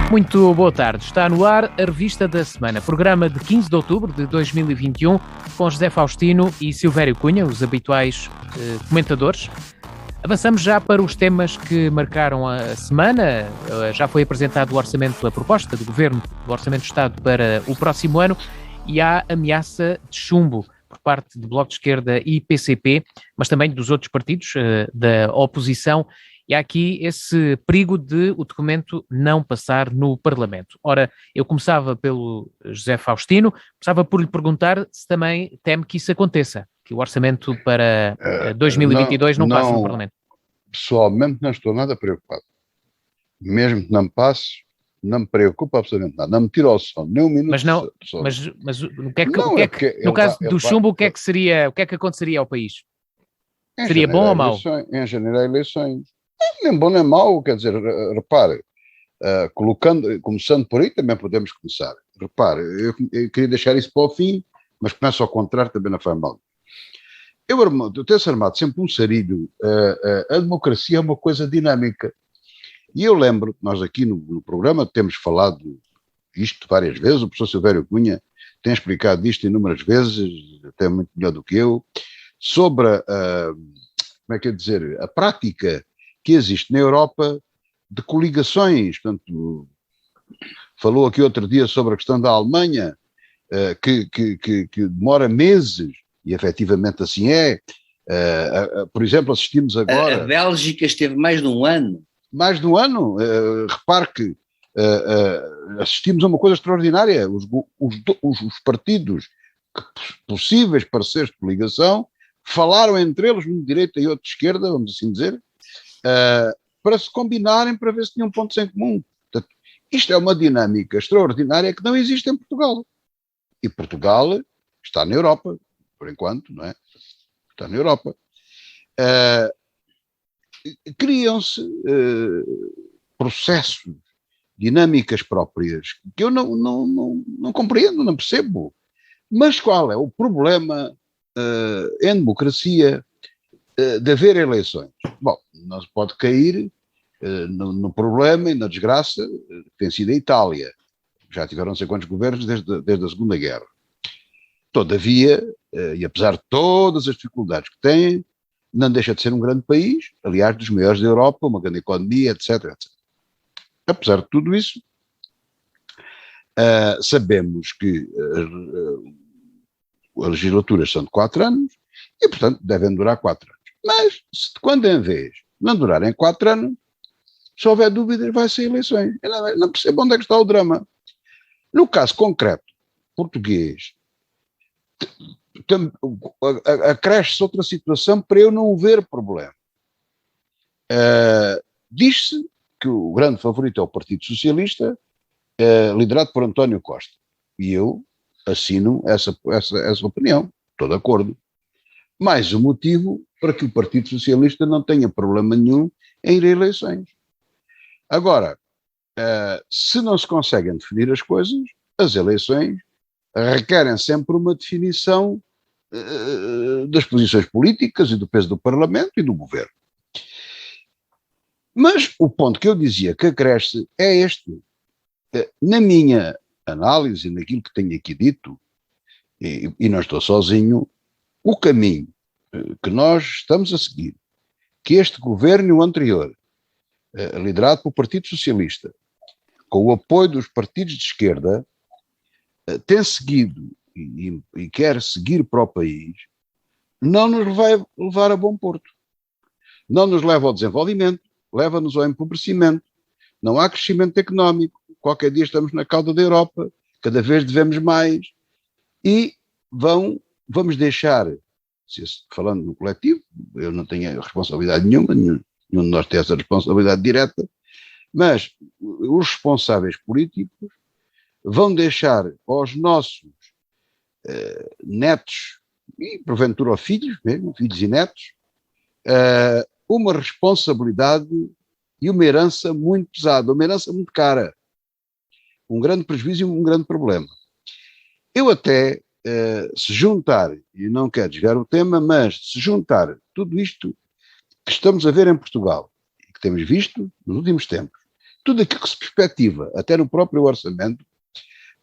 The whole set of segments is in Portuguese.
Muito boa tarde. Está no ar a Revista da Semana, programa de 15 de outubro de 2021, com José Faustino e Silvério Cunha, os habituais comentadores. Avançamos já para os temas que marcaram a semana. Já foi apresentado a proposta do Governo do Orçamento de Estado para o próximo ano e há ameaça de chumbo por parte do Bloco de Esquerda e PCP, mas também dos outros partidos da oposição. E há aqui esse perigo de o documento não passar no Parlamento. Ora, eu começava pelo José Faustino, começava por lhe perguntar se também teme que isso aconteça, que o orçamento para 2022 não passe no Parlamento. Pessoalmente não estou nada preocupado. Mesmo que não me passe, não me preocupa absolutamente nada. Não me tira ao sono, nem um minuto. Mas o que é que, no caso do chumbo, o que é que aconteceria ao país? Seria bom ou mau? Em janeiro há eleições. Nem bom nem mau, quer dizer, repare, começando por aí também podemos começar. Repare, eu queria deixar isso para o fim, mas começo ao contrário, também não faz mal. Eu ter-se armado sempre um sarilho, a democracia é uma coisa dinâmica. E eu lembro, nós aqui no programa temos falado isto várias vezes, o professor Silvério Cunha tem explicado isto inúmeras vezes, até muito melhor do que eu, sobre a prática que existe na Europa de coligações. Portanto, falou aqui outro dia sobre a questão da Alemanha, que demora meses, e efetivamente assim é. Por exemplo, assistimos agora... A Bélgica esteve mais de um ano. Mais de um ano. Repare que assistimos a uma coisa extraordinária. Os partidos possíveis parceiros de coligação falaram entre eles, um de direita e outro de esquerda, vamos assim dizer, para se combinarem, para ver se tinham pontos em comum. Portanto, isto é uma dinâmica extraordinária que não existe em Portugal. E Portugal está na Europa, por enquanto, não é? Está na Europa. Criam-se processos, dinâmicas próprias, que eu não compreendo, não percebo. Mas qual é o problema em democracia de haver eleições? Bom, não se pode cair no problema e na desgraça que tem sido a Itália. Já tiveram não sei quantos governos desde a Segunda Guerra. Todavia, e apesar de todas as dificuldades que têm, não deixa de ser um grande país, aliás, dos maiores da Europa, uma grande economia, etc, etc. Apesar de tudo isso, sabemos que as legislaturas são de 4 anos e, portanto, devem durar 4 anos. Mas, se quando em vez não durarem 4 anos, se houver dúvidas, vai ser eleições. Eu não percebo onde é que está o drama. No caso concreto português, acresce-se outra situação para eu não ver problema. Diz-se que o grande favorito é o Partido Socialista, liderado por António Costa. E eu assino essa opinião. Estou de acordo. Mais um motivo para que o Partido Socialista não tenha problema nenhum em ir a eleições. Agora, se não se conseguem definir as coisas, as eleições requerem sempre uma definição das posições políticas e do peso do Parlamento e do Governo. Mas o ponto que eu dizia que acresce é este. Na minha análise, naquilo que tenho aqui dito, e não estou sozinho, o caminho que nós estamos a seguir, que este governo e o anterior, liderado pelo Partido Socialista, com o apoio dos partidos de esquerda, tem seguido e quer seguir para o país, não nos vai levar a bom porto. Não nos leva ao desenvolvimento, leva-nos ao empobrecimento. Não há crescimento económico. Qualquer dia estamos na cauda da Europa, cada vez devemos mais, e vamos deixar, falando no coletivo, eu não tenho responsabilidade nenhuma, nenhum de nós tem essa responsabilidade direta, mas os responsáveis políticos vão deixar aos nossos netos, e porventura aos filhos mesmo, filhos e netos, uma responsabilidade e uma herança muito pesada, uma herança muito cara, um grande prejuízo e um grande problema. Eu até, se juntar, e não quero desviar o tema, mas se juntar tudo isto que estamos a ver em Portugal, e que temos visto nos últimos tempos, tudo aquilo que se perspectiva, até no próprio orçamento,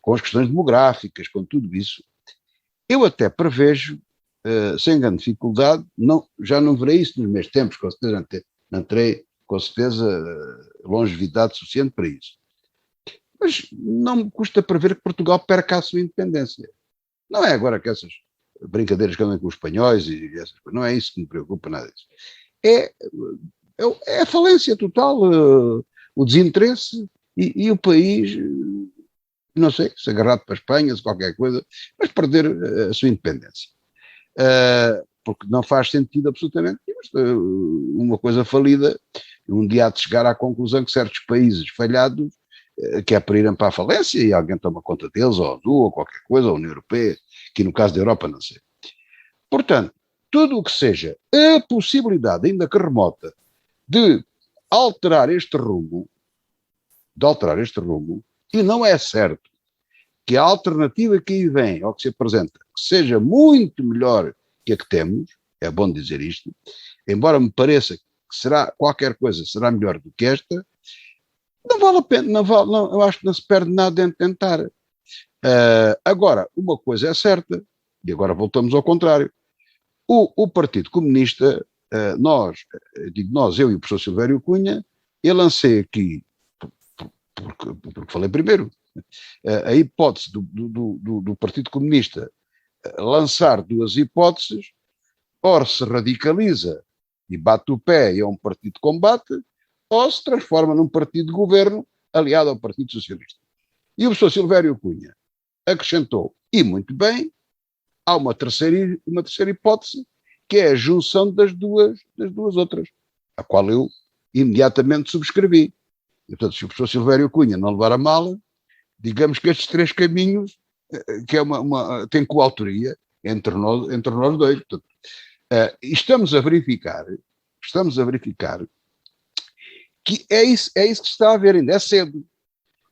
com as questões demográficas, com tudo isso, eu até prevejo, sem grande dificuldade, já não verei isso nos meus tempos, com certeza não terei, com certeza, longevidade suficiente para isso. Mas não me custa prever que Portugal perca a sua independência. Não é agora que essas brincadeiras que andam com os espanhóis e essas coisas, não é isso que me preocupa, nada disso. É a falência total, o desinteresse e o país, não sei, se agarrado para a Espanha, se qualquer coisa, mas perder a sua independência. Porque não faz sentido absolutamente uma coisa falida, um dia há de chegar à conclusão que certos países falhados, que é para irem para a falência e alguém toma conta deles, ou a ONU, ou qualquer coisa, ou a União Europeia, que no caso da Europa não sei. Portanto, tudo o que seja a possibilidade, ainda que remota, de alterar este rumo, e não é certo que a alternativa que aí vem, ou que se apresenta, seja muito melhor que a que temos, é bom dizer isto, embora me pareça que qualquer coisa será melhor do que esta, não vale a pena, eu acho que não se perde nada em tentar. Agora, uma coisa é certa, e agora voltamos ao contrário, o Partido Comunista, eu e o professor Silvério Cunha, eu lancei aqui, porque falei primeiro, a hipótese do Partido Comunista lançar duas hipóteses, ou se radicaliza e bate o pé e é um partido de combate, ou se transforma num partido de governo aliado ao Partido Socialista. E o professor Silvério Cunha acrescentou, e muito bem, há uma terceira hipótese, que é a junção das duas outras, a qual eu imediatamente subscrevi. E, portanto, se o professor Silvério Cunha não levar a mal, digamos que estes três caminhos, que tem coautoria entre nós dois. Portanto, estamos a verificar que é isso que se está a ver, ainda é cedo.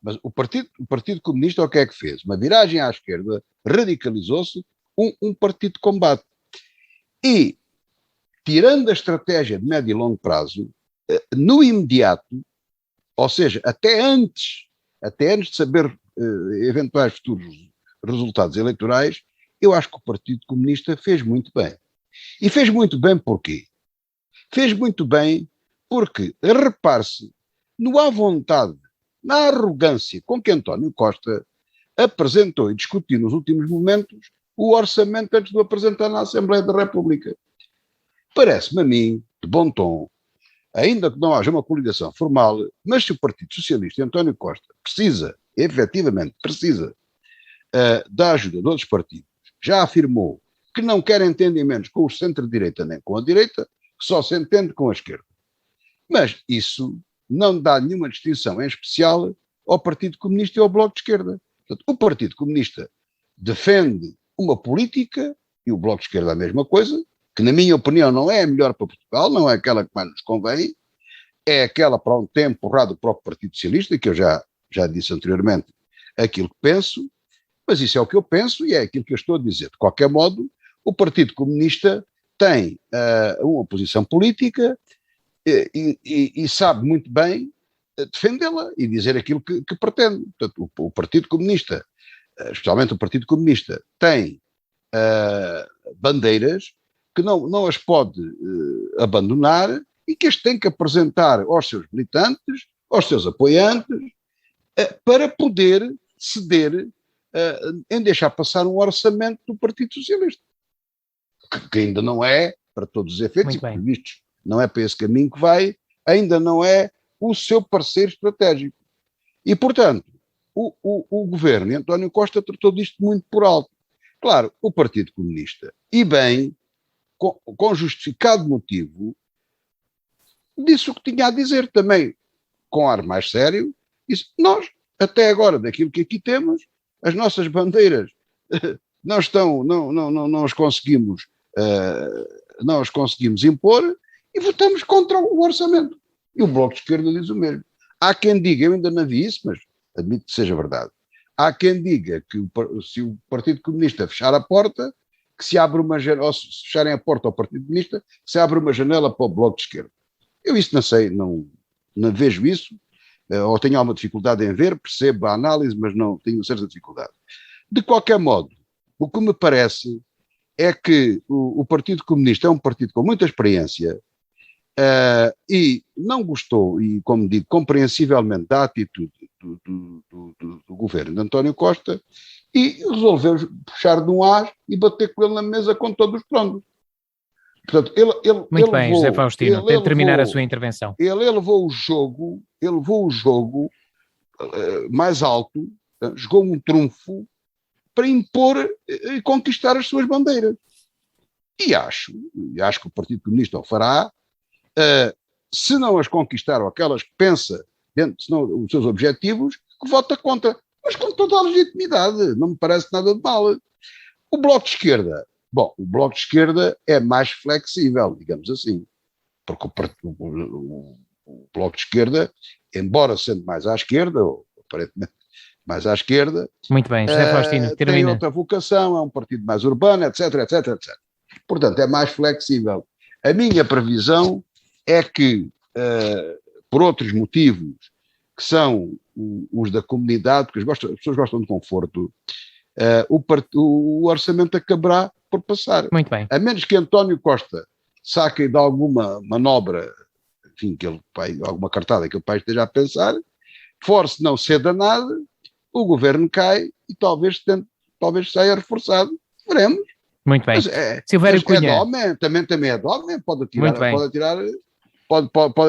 Mas o Partido Comunista o que é que fez? Uma viragem à esquerda, radicalizou-se um partido de combate. E, tirando a estratégia de médio e longo prazo, no imediato, ou seja, até antes de saber eventuais futuros resultados eleitorais, eu acho que o Partido Comunista fez muito bem. E fez muito bem porquê? Fez muito bem porque, repare-se, no à vontade, na arrogância com que António Costa apresentou e discutiu nos últimos momentos o orçamento antes de o apresentar na Assembleia da República. Parece-me a mim, de bom tom, ainda que não haja uma coligação formal, mas se o Partido Socialista e António Costa efetivamente precisa da ajuda de outros partidos, já afirmou que não quer entendimentos com o centro-direita nem com a direita, que só se entende com a esquerda. Mas isso não dá nenhuma distinção em especial ao Partido Comunista e ao Bloco de Esquerda. Portanto, o Partido Comunista defende uma política, e o Bloco de Esquerda a mesma coisa, que na minha opinião não é a melhor para Portugal, não é aquela que mais nos convém, é aquela para um tempo porrado do próprio Partido Socialista, que eu já disse anteriormente aquilo que penso, mas isso é o que eu penso e é aquilo que eu estou a dizer. De qualquer modo, o Partido Comunista tem uma posição política e sabe muito bem defendê-la e dizer aquilo que pretende. Portanto, o Partido Comunista, especialmente o Partido Comunista, tem bandeiras que não as pode abandonar e que as tem que apresentar aos seus militantes, aos seus apoiantes, para poder ceder em deixar passar um orçamento do Partido Socialista, que ainda não é, para todos os efeitos, e previstos, não é para esse caminho que vai, ainda não é o seu parceiro estratégico. E, portanto, o governo e António Costa tratou disto muito por alto. Claro, o Partido Comunista, e bem, com justificado motivo, disse o que tinha a dizer também, com ar mais sério, disse, nós, até agora, daquilo que aqui temos, as nossas bandeiras não as conseguimos impor e votamos contra o orçamento. E o Bloco de Esquerda diz o mesmo. Há quem diga, eu ainda não vi isso, mas admito que seja verdade, há quem diga que se o Partido Comunista fechar a porta, que se abre uma janela, ou se fecharem a porta ao Partido Comunista, se abre uma janela para o Bloco de Esquerda. Eu isso não sei, não vejo isso, ou tenho alguma dificuldade em ver, percebo a análise, mas não tenho certa dificuldade. De qualquer modo, o que me parece é que o Partido Comunista é um partido com muita experiência e não gostou, e como digo, compreensivelmente da atitude do governo de António Costa e resolveu puxar de um as e bater com ele na mesa com todos os troncos. Portanto, Muito bem, José Faustino, tente terminar a sua intervenção. Ele levou o jogo mais alto, jogou um trunfo para impor e conquistar as suas bandeiras. E acho que o Partido Comunista o fará, se não as conquistar ou aquelas que pensa dentro os seus objetivos, que vota contra, mas com toda a legitimidade, não me parece nada de mal. O Bloco de Esquerda, o Bloco de Esquerda é mais flexível, digamos assim, porque o Bloco de Esquerda, embora sendo mais à esquerda, ou aparentemente mais à esquerda, muito bem, José Faustino, termina. Tem outra vocação, é um partido mais urbano, etc, etc, etc. Portanto, é mais flexível. A minha previsão é que, por outros motivos, que são os da comunidade, porque as pessoas gostam de conforto, o orçamento acabará por passar. Muito bem. A menos que António Costa saque de alguma manobra, enfim, alguma cartada que o país esteja a pensar, force não ceda nada, o governo cai e talvez saia reforçado. Veremos. Muito bem. Silvério Cunha. É dogma, também é dogma, pode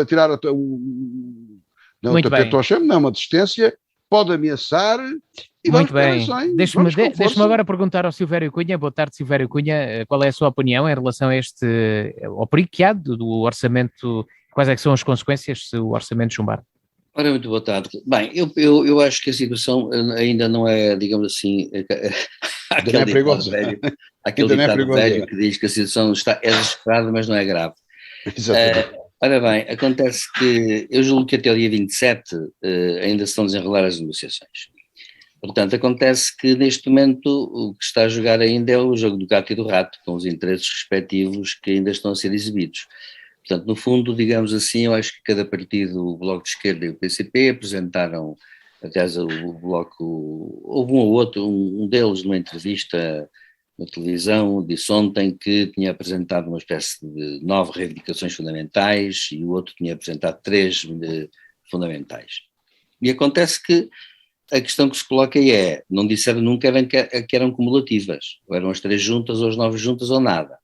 atirar não tapete ao chão, não é uma desistência, pode ameaçar e muito bem. Deixe-me agora perguntar ao Silvério Cunha, boa tarde Silvério Cunha, qual é a sua opinião em relação a ao perigo que há do orçamento, quais é que são as consequências se o orçamento chumbar? Ora, muito boa tarde. Bem, eu acho que a situação ainda não é, digamos assim, aquele ditado velho que diz que a situação é desesperada, mas não é grave. Exatamente. Ora bem, acontece que eu julgo que até o dia 27 ainda se estão a desenrolar as negociações. Portanto, acontece que neste momento o que está a jogar ainda é o jogo do gato e do rato, com os interesses respectivos que ainda estão a ser exibidos. Portanto, no fundo, digamos assim, eu acho que cada partido, o Bloco de Esquerda e o PCP, apresentaram, até o Bloco, houve um ou outro, um deles numa entrevista na televisão, disse ontem que tinha apresentado uma espécie de 9 reivindicações fundamentais e o outro tinha apresentado 3 fundamentais. E acontece que a questão que se coloca é, não disseram nunca que eram cumulativas, ou eram as 3 juntas, ou as 9 juntas, ou nada.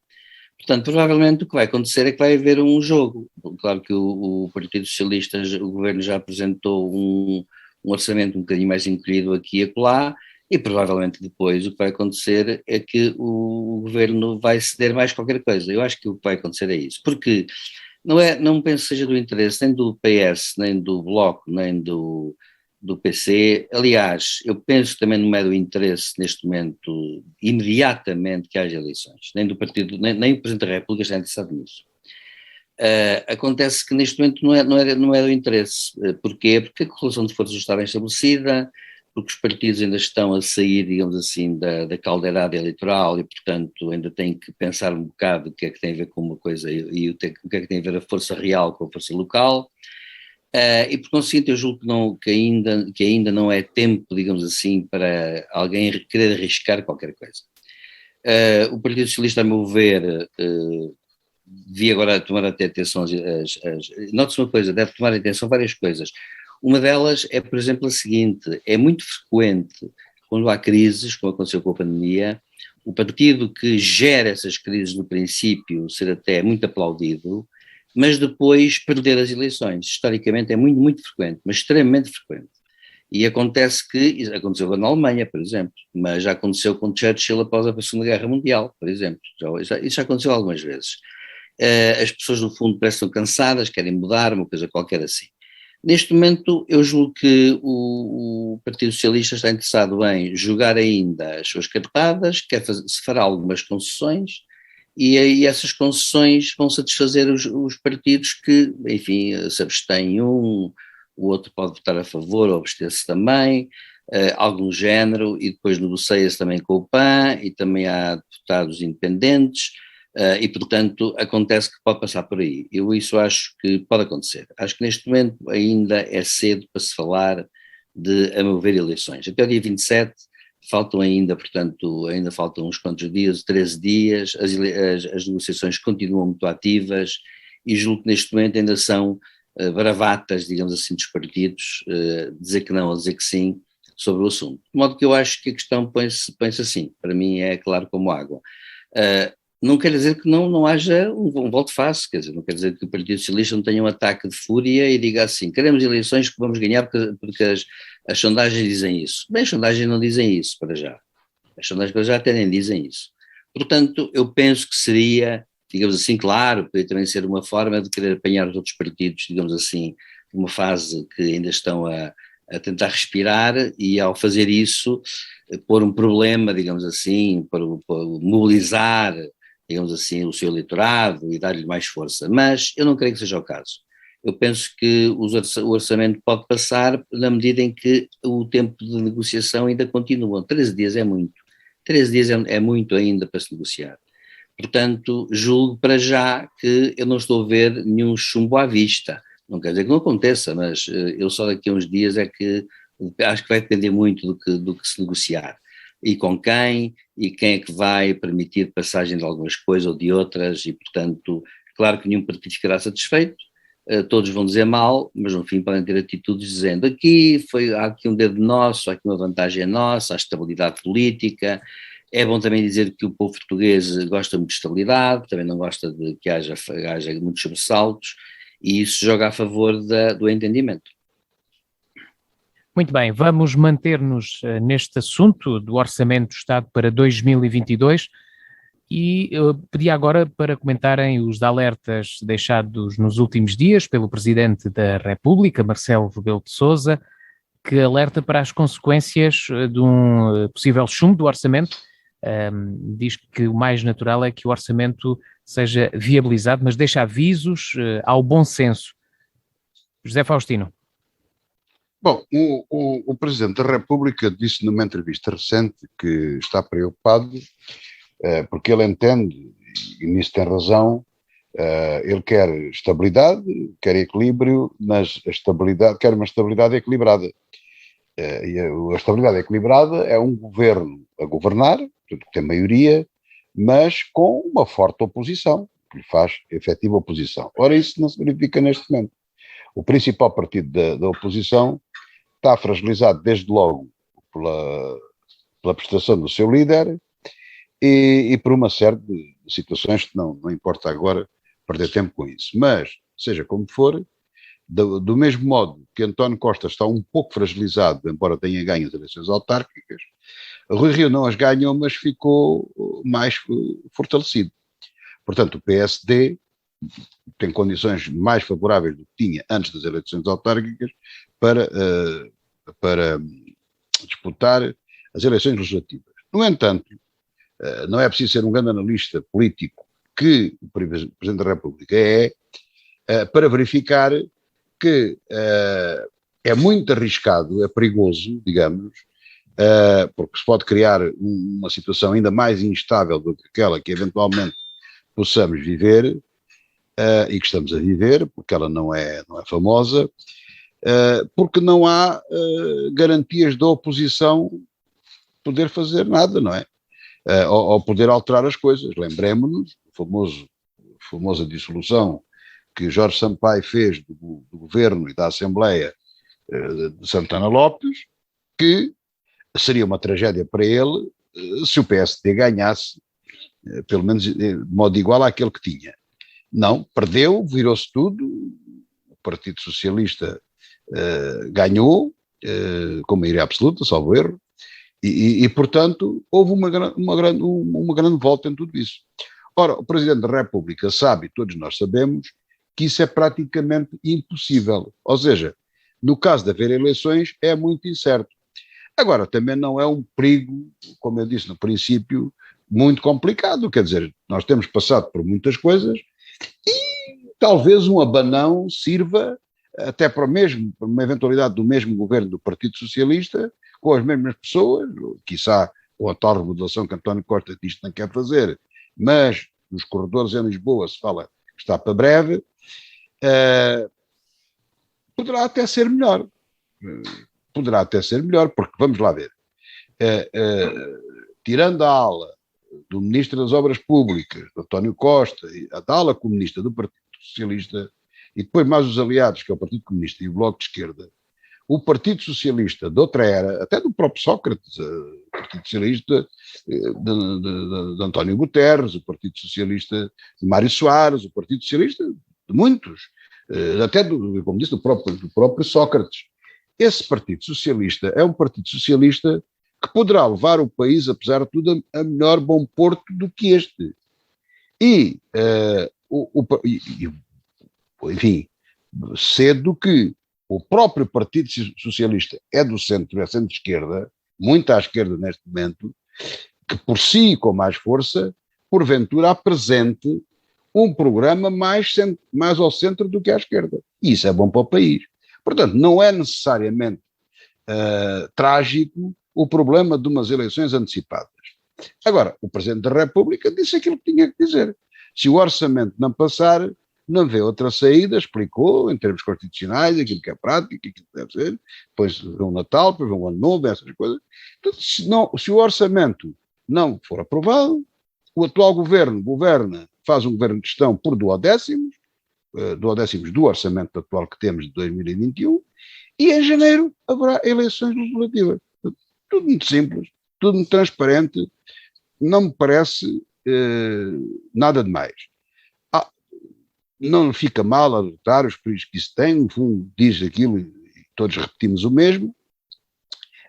Portanto, provavelmente o que vai acontecer é que vai haver um jogo. Claro que o Partido Socialista, o governo já apresentou um orçamento um bocadinho mais encolhido aqui e acolá, e provavelmente depois o que vai acontecer é que o governo vai ceder mais qualquer coisa. Eu acho que o que vai acontecer é isso, porque não penso que seja do interesse nem do PS, nem do Bloco, nem do PC. Aliás, eu penso também não é do interesse neste momento, imediatamente, que haja eleições. Nem do partido, nem o Presidente da República está interessado nisso. Acontece que neste momento não é do interesse. Porquê? Porque a correlação de forças está bem estabelecida, porque os partidos ainda estão a sair, digamos assim, da caldeirada eleitoral e, portanto, ainda têm que pensar um bocado o que é que tem a ver com uma coisa e o que é que tem a ver a força real com a força local. E por conseguinte eu julgo que ainda não é tempo, digamos assim, para alguém querer arriscar qualquer coisa. O Partido Socialista, a meu ver, devia agora tomar até atenção, note-se uma coisa, deve tomar atenção várias coisas. Uma delas é, por exemplo, a seguinte: é muito frequente, quando há crises, como aconteceu com a pandemia, o partido que gera essas crises no princípio ser até muito aplaudido, mas depois perder as eleições. Historicamente é muito, muito frequente, mas extremamente frequente. E acontece aconteceu na Alemanha, por exemplo, mas já aconteceu com Churchill após a Segunda Guerra Mundial, por exemplo. Isso já aconteceu algumas vezes. As pessoas, no fundo, parecem estão cansadas, querem mudar, uma coisa qualquer assim. Neste momento, eu julgo que o Partido Socialista está interessado em jogar ainda as suas cartadas, se fará algumas concessões, e aí essas concessões vão satisfazer os partidos que, enfim, se abstêm o outro pode votar a favor ou abster-se também, algum género, e depois negocia-se também com o PAN, e também há deputados independentes. E, portanto, acontece que pode passar por aí. Eu isso acho que pode acontecer. Acho que neste momento ainda é cedo para se falar de, a meu ver, eleições. Até o dia 27 faltam ainda, portanto, ainda faltam uns quantos dias, 13 dias, as negociações continuam muito ativas e julgo que neste momento ainda são bravatas, digamos assim, dos partidos, dizer que não ou dizer que sim sobre o assunto. De modo que eu acho que a questão põe-se assim, para mim é claro como água. Não quer dizer que não haja um volte-face, quer dizer, não quer dizer que o Partido Socialista não tenha um ataque de fúria e diga assim, queremos eleições que vamos ganhar porque as sondagens dizem isso. Bem, as sondagens não dizem isso para já. As sondagens para já até nem dizem isso. Portanto, eu penso que seria, digamos assim, claro, poderia também ser uma forma de querer apanhar os outros partidos, digamos assim, numa fase que ainda estão a tentar respirar e ao fazer isso, pôr um problema, digamos assim, para mobilizar, digamos assim, o seu eleitorado e dar-lhe mais força. Mas eu não creio que seja o caso. Eu penso que o orçamento pode passar na medida em que o tempo de negociação ainda continua. 13 dias é muito. 13 dias é muito ainda para se negociar. Portanto, julgo para já que eu não estou a ver nenhum chumbo à vista. Não quer dizer que não aconteça, mas eu só daqui a uns dias é que acho que vai depender muito do que se negociar. E com quem, e quem é que vai permitir passagem de algumas coisas ou de outras, e portanto, claro que nenhum partido ficará satisfeito, todos vão dizer mal, mas no fim podem ter atitudes dizendo há aqui um dedo nosso, há aqui uma vantagem nossa, há estabilidade política. É bom também dizer que o povo português gosta muito de estabilidade, também não gosta de que haja muitos sobressaltos, e isso joga a favor do entendimento. Muito bem, vamos manter-nos neste assunto do Orçamento do Estado para 2022 e pedi agora para comentarem os alertas deixados nos últimos dias pelo Presidente da República, Marcelo Rebelo de Sousa, que alerta para as consequências de um possível chumbo do orçamento. Diz que o mais natural é que o orçamento seja viabilizado, mas deixa avisos ao bom senso. José Faustino. Bom, o Presidente da República disse numa entrevista recente que está preocupado porque ele entende, e nisso tem razão, ele quer estabilidade, quer equilíbrio, mas quer uma estabilidade equilibrada. E a estabilidade equilibrada é um governo a governar, portanto, que tem maioria, mas com uma forte oposição, que lhe faz efetiva oposição. Ora, isso não se verifica neste momento. O principal partido da oposição está fragilizado desde logo pela prestação do seu líder e por uma série de situações que não importa agora perder tempo com isso. Mas, seja como for, do mesmo modo que António Costa está um pouco fragilizado, embora tenha ganho as eleições autárquicas, Rui Rio não as ganhou, mas ficou mais fortalecido. Portanto, o PSD tem condições mais favoráveis do que tinha antes das eleições autárquicas para disputar as eleições legislativas. No entanto, não é preciso ser um grande analista político que o Presidente da República para verificar que é muito arriscado, é perigoso, digamos, porque se pode criar uma situação ainda mais instável do que aquela que eventualmente possamos viver, e que estamos a viver, porque ela não é famosa, porque não há garantias da oposição poder fazer nada, não é? Ou poder alterar as coisas. Lembremos-nos a famosa dissolução que Jorge Sampaio fez do governo e da Assembleia de Santana Lopes, que seria uma tragédia para ele se o PSD ganhasse, pelo menos de modo igual àquele que tinha. Não, perdeu, virou-se tudo, o Partido Socialista ganhou, com maioria absoluta, salvo erro, e portanto, houve uma grande volta em tudo isso. Ora, o Presidente da República sabe, todos nós sabemos, que isso é praticamente impossível. Ou seja, no caso de haver eleições, é muito incerto. Agora, também não é um perigo, como eu disse no princípio, muito complicado. Quer dizer, nós temos passado por muitas coisas e talvez um abanão sirva até para uma eventualidade do mesmo governo do Partido Socialista, com as mesmas pessoas, quiçá com a tal remodelação que António Costa diz que não quer fazer, mas nos corredores em Lisboa se fala que está para breve, poderá até ser melhor. Poderá até ser melhor, porque vamos lá ver. Tirando a ala do Ministro das Obras Públicas, António Costa, a ala comunista do Partido Socialista, e depois mais os aliados, que é o Partido Comunista e o Bloco de Esquerda, o Partido Socialista de outra era, até do próprio Sócrates, o Partido Socialista de António Guterres, o Partido Socialista de Mário Soares, o Partido Socialista de muitos, até, como disse, do próprio Sócrates. Esse Partido Socialista é um Partido Socialista que poderá levar o país, apesar de tudo, a melhor bom porto do que este. Enfim, cedo que o próprio Partido Socialista é do centro, é centro-esquerda, muito à esquerda neste momento, que por si, com mais força, porventura apresente um programa mais ao centro do que à esquerda. E isso é bom para o país. Portanto, não é necessariamente trágico o problema de umas eleições antecipadas. Agora, o Presidente da República disse aquilo que tinha que dizer. Se o orçamento não passar, não vê outra saída, explicou, em termos constitucionais, aquilo que é prático, aquilo que deve ser, depois vê um Natal, depois vê um Ano Novo, essas coisas. Então, se o orçamento não for aprovado, o atual governo governa, faz um governo de gestão por duodécimos do orçamento atual que temos de 2021, e em janeiro haverá eleições legislativas. Tudo muito simples, tudo muito transparente, não me parece nada demais. Não fica mal adotar os perigos que isso tem, no fundo diz aquilo e todos repetimos o mesmo,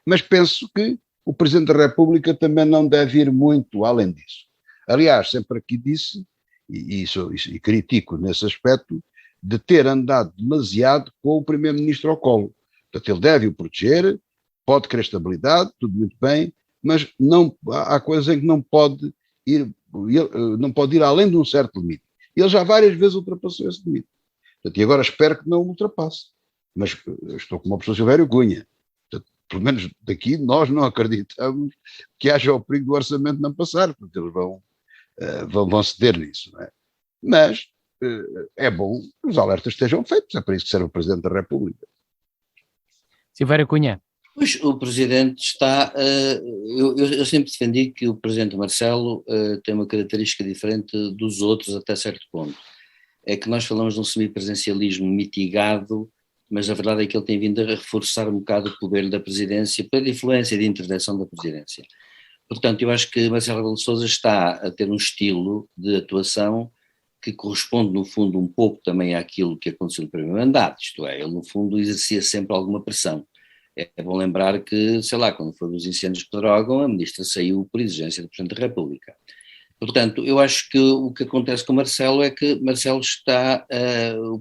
mas penso que o Presidente da República também não deve ir muito além disso. Aliás, sempre aqui disse, e critico nesse aspecto, de ter andado demasiado com o Primeiro-Ministro ao colo. Portanto, ele deve o proteger, pode querer estabilidade, tudo muito bem, mas não, há coisas em que não pode ir além de um certo limite. Ele já várias vezes ultrapassou esse limite. Portanto, e agora espero que não o ultrapasse. Mas estou com uma pessoa Silvério Cunha. Portanto, pelo menos daqui nós não acreditamos que haja o perigo do orçamento não passar, porque eles vão ceder nisso. Não é? Mas é bom que os alertas estejam feitos. É para isso que serve o Presidente da República. Silvério Cunha. Pois, o Presidente está... eu sempre defendi que o Presidente Marcelo tem uma característica diferente dos outros até certo ponto. É que nós falamos de um semipresencialismo mitigado, mas a verdade é que ele tem vindo a reforçar um bocado o poder da Presidência pela influência de intervenção da Presidência. Portanto, eu acho que Marcelo Rebelo de Sousa está a ter um estilo de atuação que corresponde, no fundo, um pouco também àquilo que aconteceu no primeiro mandato, isto é, ele, no fundo, exercia sempre alguma pressão. É bom lembrar que, sei lá, quando foi dos incêndios de Pedrógão, a ministra saiu por exigência do Presidente da República. Portanto, eu acho que o que acontece com Marcelo é que Marcelo está,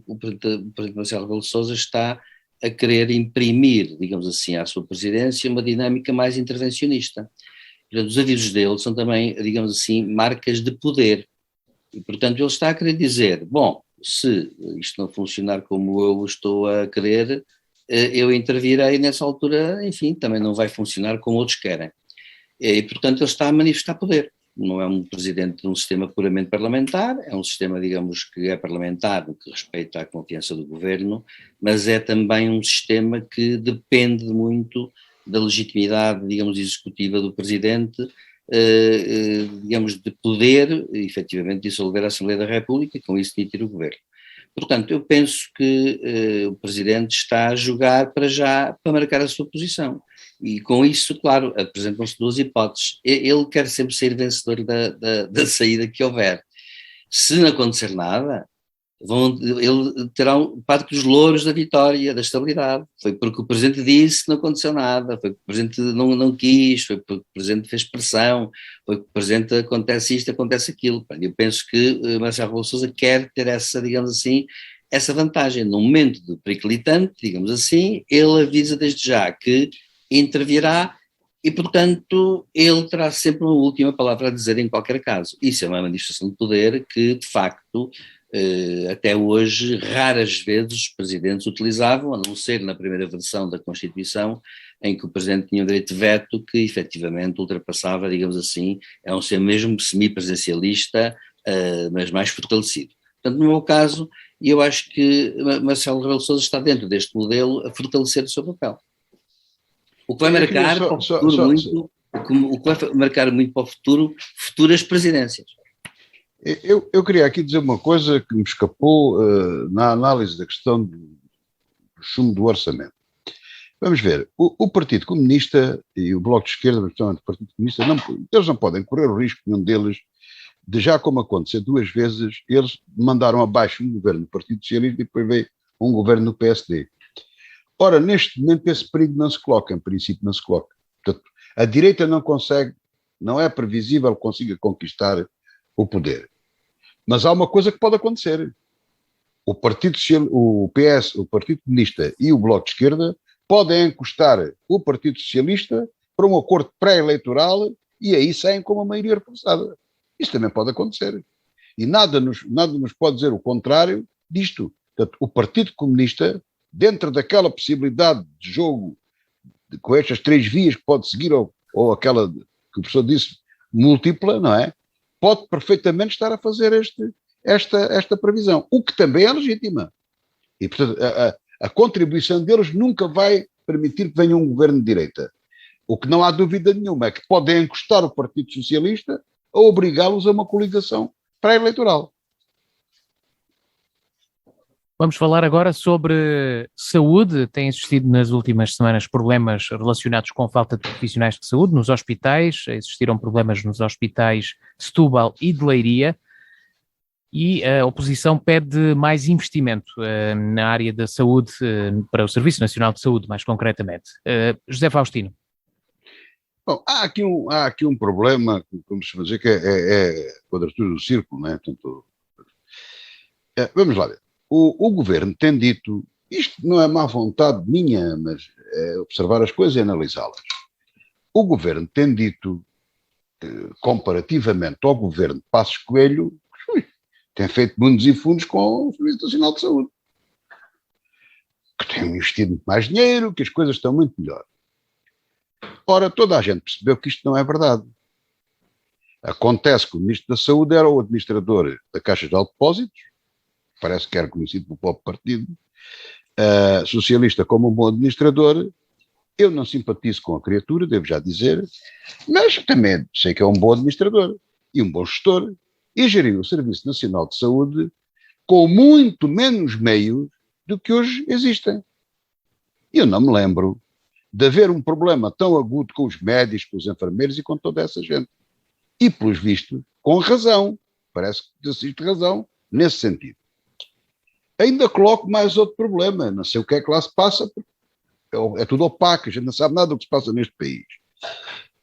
o Presidente Marcelo Rebelo de Sousa está a querer imprimir, digamos assim, à sua presidência uma dinâmica mais intervencionista. Portanto, os avisos dele são também, digamos assim, marcas de poder. E, portanto, ele está a querer dizer, bom, se isto não funcionar como eu estou a querer, eu intervirei nessa altura, enfim, também não vai funcionar como outros querem. E, portanto, ele está a manifestar poder. Não é um presidente de um sistema puramente parlamentar, é um sistema, digamos, que é parlamentar no que respeita à confiança do governo, mas é também um sistema que depende muito da legitimidade, digamos, executiva do presidente, digamos, de poder, efetivamente, dissolver a Assembleia da República e com isso demitir o governo. Portanto, eu penso que o Presidente está a jogar para já, para marcar a sua posição. E com isso, claro, apresentam-se duas hipóteses. Ele quer sempre ser vencedor da saída que houver. Se não acontecer nada, ele terá parte dos louros da vitória, da estabilidade. Foi porque o Presidente disse que não aconteceu nada, foi porque o Presidente não quis, foi porque o Presidente fez pressão, foi porque o Presidente acontece isto, acontece aquilo. Eu penso que Marcelo Rebelo de Sousa quer ter essa, digamos assim, essa vantagem. No momento de periclitante, digamos assim, ele avisa desde já que intervirá e, portanto, ele terá sempre uma última palavra a dizer em qualquer caso. Isso é uma manifestação de poder que, de facto, até hoje, raras vezes os presidentes utilizavam, a não ser na primeira versão da Constituição, em que o presidente tinha um direito de veto que efetivamente ultrapassava, digamos assim, é um ser mesmo semipresencialista, mas mais fortalecido. Portanto, no meu caso, eu acho que Marcelo Rebelo de Sousa está dentro deste modelo a fortalecer o seu papel. O que vai marcar para o futuro muito, o que vai marcar muito para o futuro, futuras presidências. Eu queria aqui dizer uma coisa que me escapou na análise da questão do chumbo do orçamento. Vamos ver, o Partido Comunista e o Bloco de Esquerda, mas principalmente o Partido Comunista, eles não podem correr o risco, nenhum deles, de já como aconteceu 2 vezes, eles mandaram abaixo um governo do Partido Socialista e depois veio um governo do PSD. Ora, neste momento esse perigo não se coloca, em princípio não se coloca. Portanto, a direita não consegue, não é previsível que consiga conquistar o poder. Mas há uma coisa que pode acontecer. O Partido PS, o Partido Comunista e o Bloco de Esquerda podem encostar o Partido Socialista para um acordo pré-eleitoral e aí saem com uma maioria reforçada. Isso também pode acontecer. E nada nos pode dizer o contrário disto. Portanto, o Partido Comunista, dentro daquela possibilidade de jogo com estas 3 vias que pode seguir, ou aquela que o professor disse, múltipla, não é? Pode perfeitamente estar a fazer esta previsão, o que também é legítima. E, portanto, a contribuição deles nunca vai permitir que venha um governo de direita. O que não há dúvida nenhuma é que podem encostar o Partido Socialista a obrigá-los a uma coligação pré-eleitoral. Vamos falar agora sobre saúde. Tem existido nas últimas semanas problemas relacionados com falta de profissionais de saúde nos hospitais. Existiram problemas nos hospitais de Setúbal e de Leiria. E a oposição pede mais investimento na área da saúde, para o Serviço Nacional de Saúde, mais concretamente. José Faustino. Bom, há aqui um problema, como se dizer, que é a quadratura do círculo, não é? Portanto, vamos lá ver. O governo tem dito, isto não é má vontade minha, mas é observar as coisas e analisá-las. O governo tem dito, comparativamente ao governo de Passos Coelho, tem feito mundos e fundos com o Serviço Nacional de Saúde. Que tem investido muito mais dinheiro, que as coisas estão muito melhor. Ora, toda a gente percebeu que isto não é verdade. Acontece que o Ministro da Saúde era o administrador da Caixa de Depósitos, parece que era conhecido pelo próprio partido, socialista como um bom administrador. Eu não simpatizo com a criatura, devo já dizer, mas também sei que é um bom administrador e um bom gestor, e geriu o Serviço Nacional de Saúde com muito menos meios do que hoje existem. Eu não me lembro de haver um problema tão agudo com os médicos, com os enfermeiros e com toda essa gente. E, pelos vistos, com razão. Parece que existe razão nesse sentido. Ainda coloco mais outro problema. Não sei o que é que lá se passa, porque é tudo opaco, a gente não sabe nada do que se passa neste país.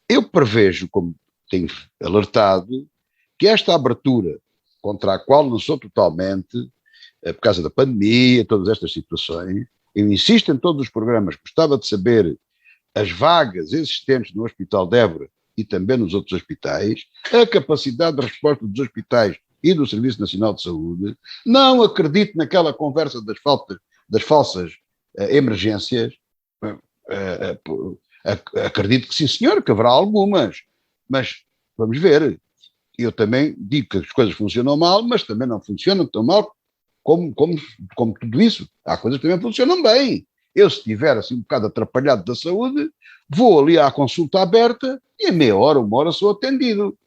Eu prevejo, como tenho alertado, que esta abertura, contra a qual não sou totalmente, por causa da pandemia, todas estas situações, eu insisto em todos os programas, gostava de saber as vagas existentes no Hospital de Évora e também nos outros hospitais, a capacidade de resposta dos hospitais e do Serviço Nacional de Saúde. Não acredito naquela conversa das falsas emergências. Acredito que sim, senhor, que haverá algumas, mas vamos ver. Eu também digo que as coisas funcionam mal, mas também não funcionam tão mal como tudo isso. Há coisas que também funcionam bem. Eu, se estiver assim um bocado atrapalhado da saúde, vou ali à consulta aberta e em meia hora, 1 hora sou atendido.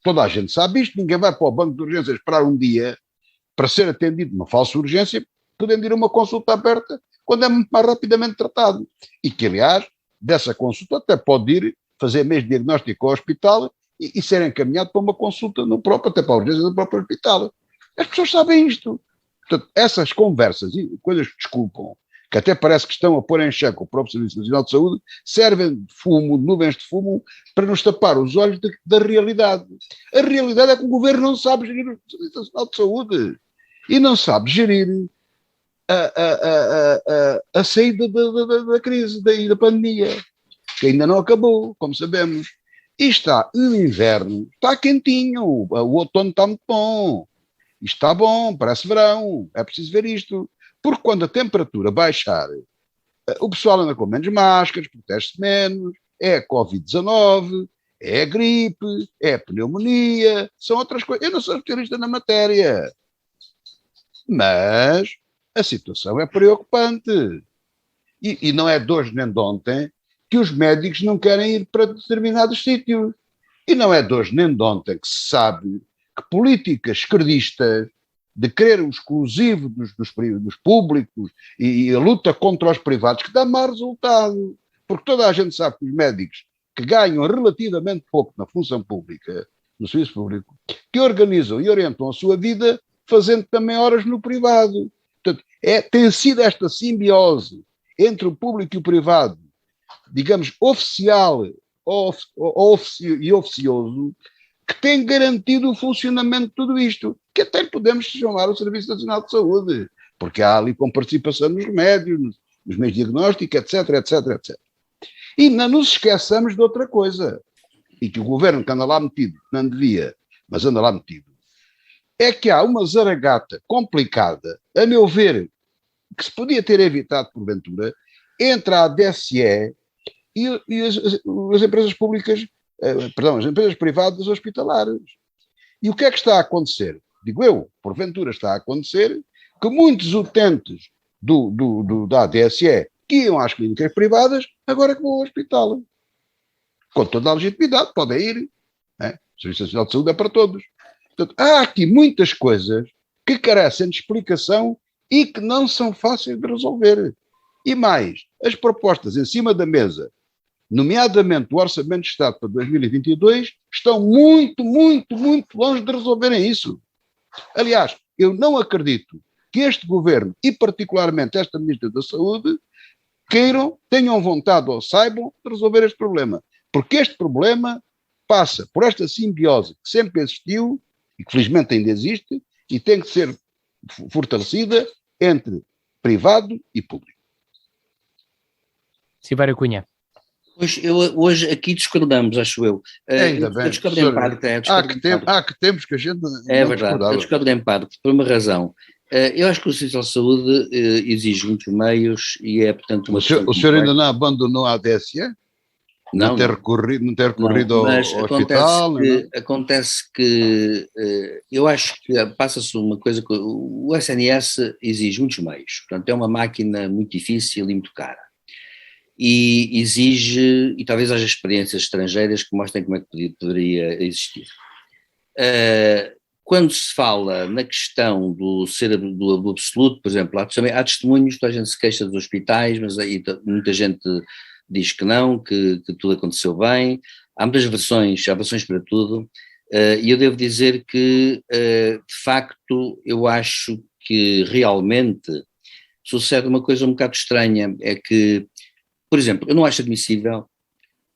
Toda a gente sabe isto, ninguém vai para o banco de urgências esperar um dia para ser atendido numa falsa urgência, podendo ir a uma consulta aberta quando é muito mais rapidamente tratado. E que, aliás, dessa consulta até pode ir fazer mesmo diagnóstico ao hospital e ser encaminhado para uma consulta no próprio, até para a urgência do próprio hospital. As pessoas sabem isto. Portanto, essas conversas e coisas que desculpam, que até parece que estão a pôr em xeque o próprio Serviço Nacional de Saúde, servem de fumo, de nuvens de fumo, para nos tapar os olhos da realidade. A realidade é que o governo não sabe gerir o Serviço Nacional de Saúde e não sabe gerir a saída da crise, da pandemia, que ainda não acabou, como sabemos. E o inverno está quentinho, o outono está muito bom, isto está bom, parece verão, é preciso ver isto. Porque quando a temperatura baixar, o pessoal anda com menos máscaras, protege-se menos, é a Covid-19, É a gripe, é a pneumonia, são outras coisas. Eu não sou especialista na matéria, mas a situação é preocupante. E não é de hoje nem de ontem que os médicos não querem ir para determinados sítios. E não é de hoje nem de ontem que se sabe que políticas esquerdistas de querer o exclusivo dos públicos e a luta contra os privados que dá mau resultado. Porque toda a gente sabe que os médicos que ganham relativamente pouco na função pública, no serviço público, que organizam e orientam a sua vida fazendo também horas no privado. Portanto, tem sido esta simbiose entre o público e o privado, digamos, oficial e oficioso, que tem garantido o funcionamento de tudo isto, que até podemos chamar o Serviço Nacional de Saúde, porque há ali com participação nos remédios, nos meios de diagnóstico, etc, etc, etc. E não nos esqueçamos de outra coisa, e que o governo que anda lá metido, não devia, mas anda lá metido, é que há uma zaragata complicada, a meu ver, que se podia ter evitado porventura, entre a DSE e as empresas públicas, as empresas privadas hospitalares. E o que é que está a acontecer? Digo eu, porventura está a acontecer que muitos utentes da DSE que iam às clínicas privadas, agora que vão ao hospital. Com toda a legitimidade, podem ir. Né? O Serviço Nacional de Saúde é para todos. Portanto, há aqui muitas coisas que carecem de explicação e que não são fáceis de resolver. E mais, as propostas em cima da mesa, nomeadamente o Orçamento de Estado para 2022, estão muito, muito, muito longe de resolverem isso. Aliás, eu não acredito que este governo, e particularmente esta Ministra da Saúde, tenham vontade ou saibam de resolver este problema. Porque este problema passa por esta simbiose que sempre existiu, e que felizmente ainda existe, e tem que ser fortalecida entre privado e público. Silvério Cunha. Hoje aqui discordamos, acho eu. Ainda bem. Eu discordo em parte. Há que tempos que a gente é verdade, eu discordo em parte, por uma razão. Eu acho que o Serviço de Saúde exige muitos meios e é, portanto... O senhor ainda não abandonou a DSE? Não ter recorrido ao hospital? Acontece que eu acho que passa-se uma coisa que o SNS exige muitos meios, portanto é uma máquina muito difícil e muito cara. E exige, e talvez haja experiências estrangeiras que mostrem como é que poderia existir. Quando se fala na questão do absoluto, por exemplo, há testemunhos, toda a gente se queixa dos hospitais, mas aí muita gente diz que não, que tudo aconteceu bem, há muitas versões, há versões para tudo, e eu devo dizer que, de facto, eu acho que realmente sucede uma coisa um bocado estranha, é que, por exemplo, eu não acho admissível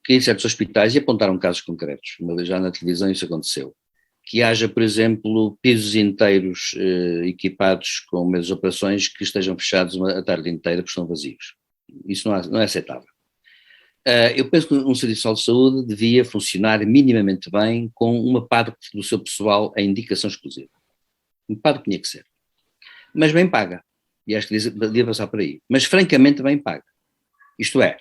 que em certos hospitais, e apontaram casos concretos, uma vez já na televisão isso aconteceu, que haja, por exemplo, pisos inteiros equipados com mesas de operações que estejam fechados a tarde inteira porque estão vazios. Isso não é aceitável. Eu penso que um serviço de saúde devia funcionar minimamente bem com uma parte do seu pessoal em indicação exclusiva. Uma parte tinha que ser. Mas bem paga. E acho que devia passar por aí. Mas francamente bem paga. Isto é,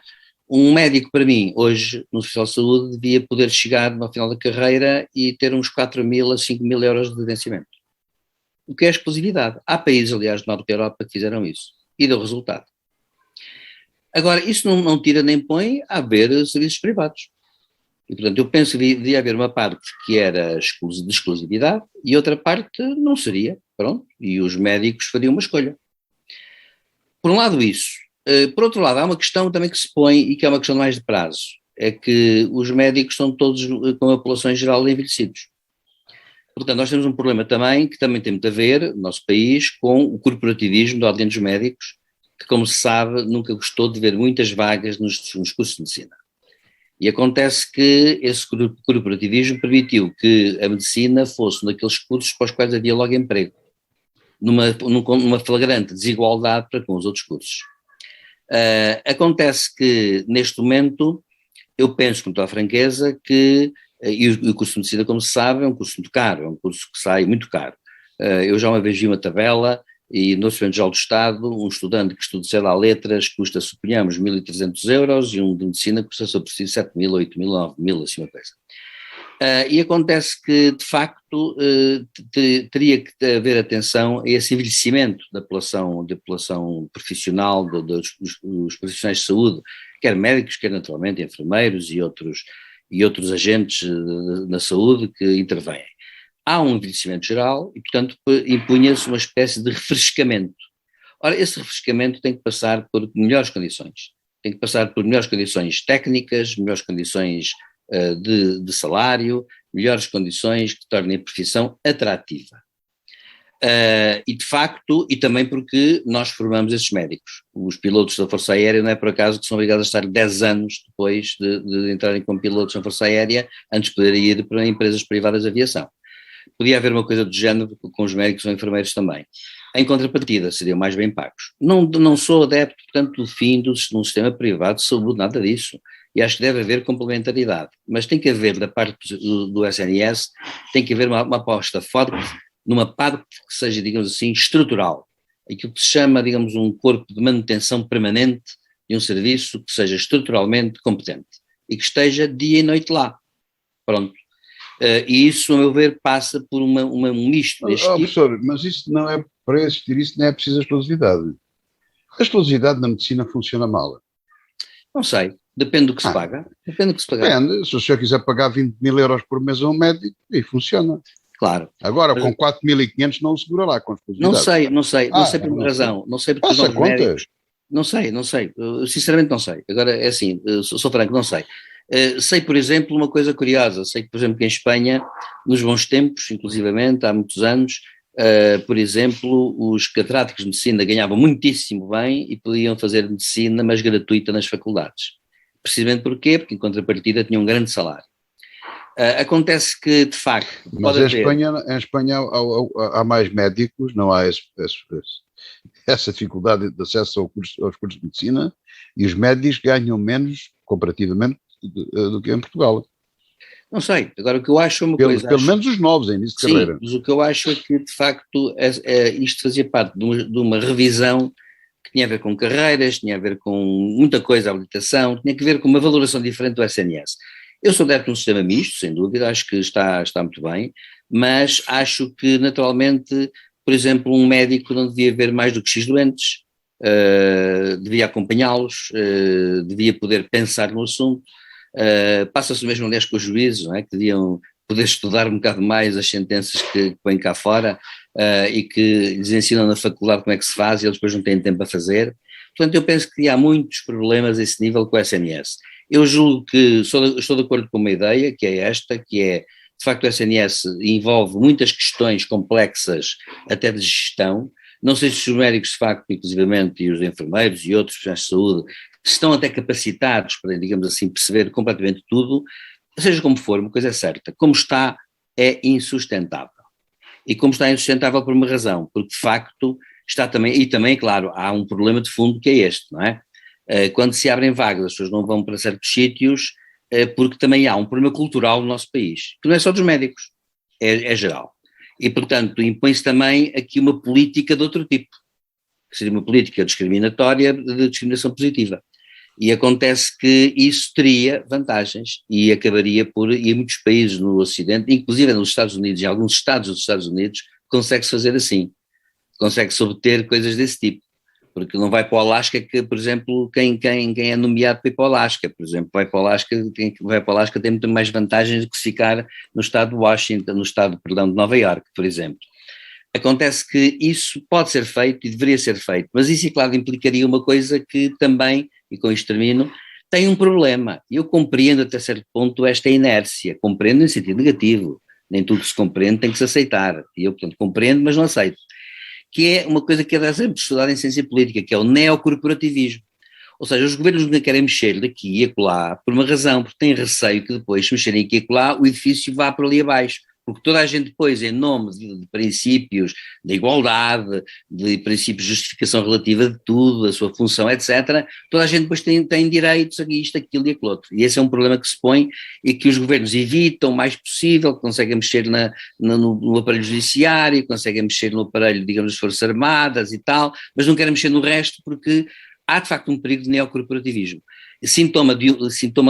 um médico para mim hoje no Serviço de Saúde devia poder chegar no final da carreira e ter uns 4.000 a 5.000 euros de vencimento. O que é exclusividade. Há países, aliás, do norte da Europa que fizeram isso. E deu resultado. Agora, isso não tira nem põe a haver serviços privados. E, portanto, eu penso que devia haver uma parte que era de exclusividade e outra parte não seria. Pronto. E os médicos fariam uma escolha. Por um lado isso. Por outro lado, há uma questão também que se põe e que é uma questão mais de prazo. É que os médicos são todos com a população em geral envelhecidos. Portanto, nós temos um problema também, que também tem muito a ver, no nosso país, com o corporativismo da ordem dos médicos, que, como se sabe, nunca gostou de ver muitas vagas nos cursos de medicina. E acontece que esse corporativismo permitiu que a medicina fosse um daqueles cursos para os quais havia logo emprego, numa flagrante desigualdade para com os outros cursos. Acontece que, neste momento, eu penso com toda a franqueza que, e o curso de medicina, como se sabe, é um curso muito caro, é um curso que sai muito caro. Eu já uma vez vi uma tabela e no Orçamento Geral do Estado, um estudante que estuda, sei lá, letras, custa, suponhamos, 1.300 euros, e um de medicina custa, se eu preciso, 7.000, 8.000, 9.000, assim uma coisa. E acontece que, de facto, teria que haver atenção a esse envelhecimento da população profissional, dos profissionais de saúde, quer médicos, quer naturalmente enfermeiros e outros agentes na saúde que intervêm. Há um envelhecimento geral e, portanto, impunha-se uma espécie de refrescamento. Ora, esse refrescamento tem que passar por melhores condições. Tem que passar por melhores condições técnicas, melhores condições de salário, melhores condições que tornem a profissão atrativa. E de facto, e também porque nós formamos esses médicos. Os pilotos da Força Aérea não é por acaso que são obrigados a estar 10 anos depois de entrarem como pilotos na Força Aérea, antes de poderem ir para empresas privadas de aviação. Podia haver uma coisa do género com os médicos ou enfermeiros também. Em contrapartida, seriam mais bem pagos. Não sou adepto, portanto, do fim de um sistema privado de saúde, nada disso. E acho que deve haver complementaridade. Mas tem que haver, da parte do SNS, tem que haver uma aposta forte numa parte que seja, digamos assim, estrutural. Aquilo que se chama, digamos, um corpo de manutenção permanente de um serviço que seja estruturalmente competente e que esteja dia e noite lá. Pronto. E isso, a meu ver, passa por um misto deste tipo. Professor, mas isso não é, para existir isso não é preciso a exclusividade. A exclusividade na medicina funciona mal. Não sei, depende do que se paga. Depende do que se pagar. Depende, se o senhor quiser pagar 20.000 euros por mês a um médico, aí funciona. Claro. Agora, com 4.500 não o segura lá com exclusividade. Não sei por uma razão. Não sei porque Faça os médicos... Não sei. Eu, sinceramente não sei. Agora, é assim, sou franco, não sei. Sei, por exemplo, uma coisa curiosa, sei que, por exemplo, que em Espanha, nos bons tempos, inclusivamente, há muitos anos, por exemplo, os catedráticos de medicina ganhavam muitíssimo bem e podiam fazer medicina, mas gratuita nas faculdades. Precisamente porquê? Porque em contrapartida tinham um grande salário. Acontece que, de facto... Mas em Espanha há mais médicos, não há essa dificuldade de acesso aos cursos de medicina, e os médicos ganham menos, comparativamente, do que em Portugal. Não sei, agora o que eu acho é uma coisa... Pelo menos os novos, em início de carreira. Sim, mas o que eu acho é que, de facto, isto fazia parte de uma revisão que tinha a ver com carreiras, tinha a ver com muita coisa, habilitação, tinha a ver com uma valoração diferente do SNS. Eu sou adepto de um sistema misto, sem dúvida, acho que está muito bem, mas acho que, naturalmente, por exemplo, um médico não devia ver mais do que X doentes, devia acompanhá-los, devia poder pensar no assunto. Passa-se o mesmo, aliás, com os juízes, não é? Que deviam poder estudar um bocado mais as sentenças que põem cá fora e que lhes ensinam na faculdade como é que se faz e eles depois não têm tempo a fazer. Portanto, eu penso que há muitos problemas a esse nível com o SNS. Eu julgo que estou de acordo com uma ideia, que é esta, que é, de facto, o SNS envolve muitas questões complexas até de gestão. Não sei se os médicos, de facto, inclusivamente, e os enfermeiros e outros profissionais de saúde, estão até capacitados para, digamos assim, perceber completamente tudo. Seja como for, uma coisa é certa, como está, é insustentável. E como está insustentável por uma razão, porque de facto está também, e também, claro, há um problema de fundo que é este, não é? Quando se abrem vagas, as pessoas não vão para certos sítios, porque também há um problema cultural no nosso país, que não é só dos médicos, é geral. E, portanto, impõe-se também aqui uma política de outro tipo, que seria uma política discriminatória de discriminação positiva. E acontece que isso teria vantagens e acabaria por, e em muitos países no Ocidente, inclusive nos Estados Unidos, em alguns estados dos Estados Unidos, consegue-se fazer assim, consegue-se obter coisas desse tipo, porque não vai para o Alasca que, por exemplo, quem é nomeado para ir para o Alasca, por exemplo, quem vai para o Alasca tem muito mais vantagens do que se ficar no estado de Washington, no estado, perdão, de Nova Iorque, por exemplo. Acontece que isso pode ser feito e deveria ser feito, mas isso, claro, implicaria uma coisa que também, e com isto termino, tem um problema. Eu compreendo até certo ponto esta inércia, compreendo em sentido negativo, nem tudo que se compreende tem que se aceitar, e eu, portanto, compreendo, mas não aceito, que é uma coisa que é sempre estudada em ciência política, que é o neocorporativismo. Ou seja, os governos não querem mexer daqui e acolá por uma razão, porque têm receio que depois, se mexerem aqui e acolá, o edifício vá para ali abaixo, porque toda a gente depois, em nome de princípios da igualdade, de princípios de justificação relativa de tudo, da sua função, etc., toda a gente depois tem direitos a isto, aquilo e aquilo outro. E esse é um problema que se põe e que os governos evitam o mais possível, que conseguem mexer no aparelho judiciário, conseguem mexer no aparelho, digamos, das Forças Armadas e tal, mas não querem mexer no resto porque há de facto um perigo de neocorporativismo. Sintoma,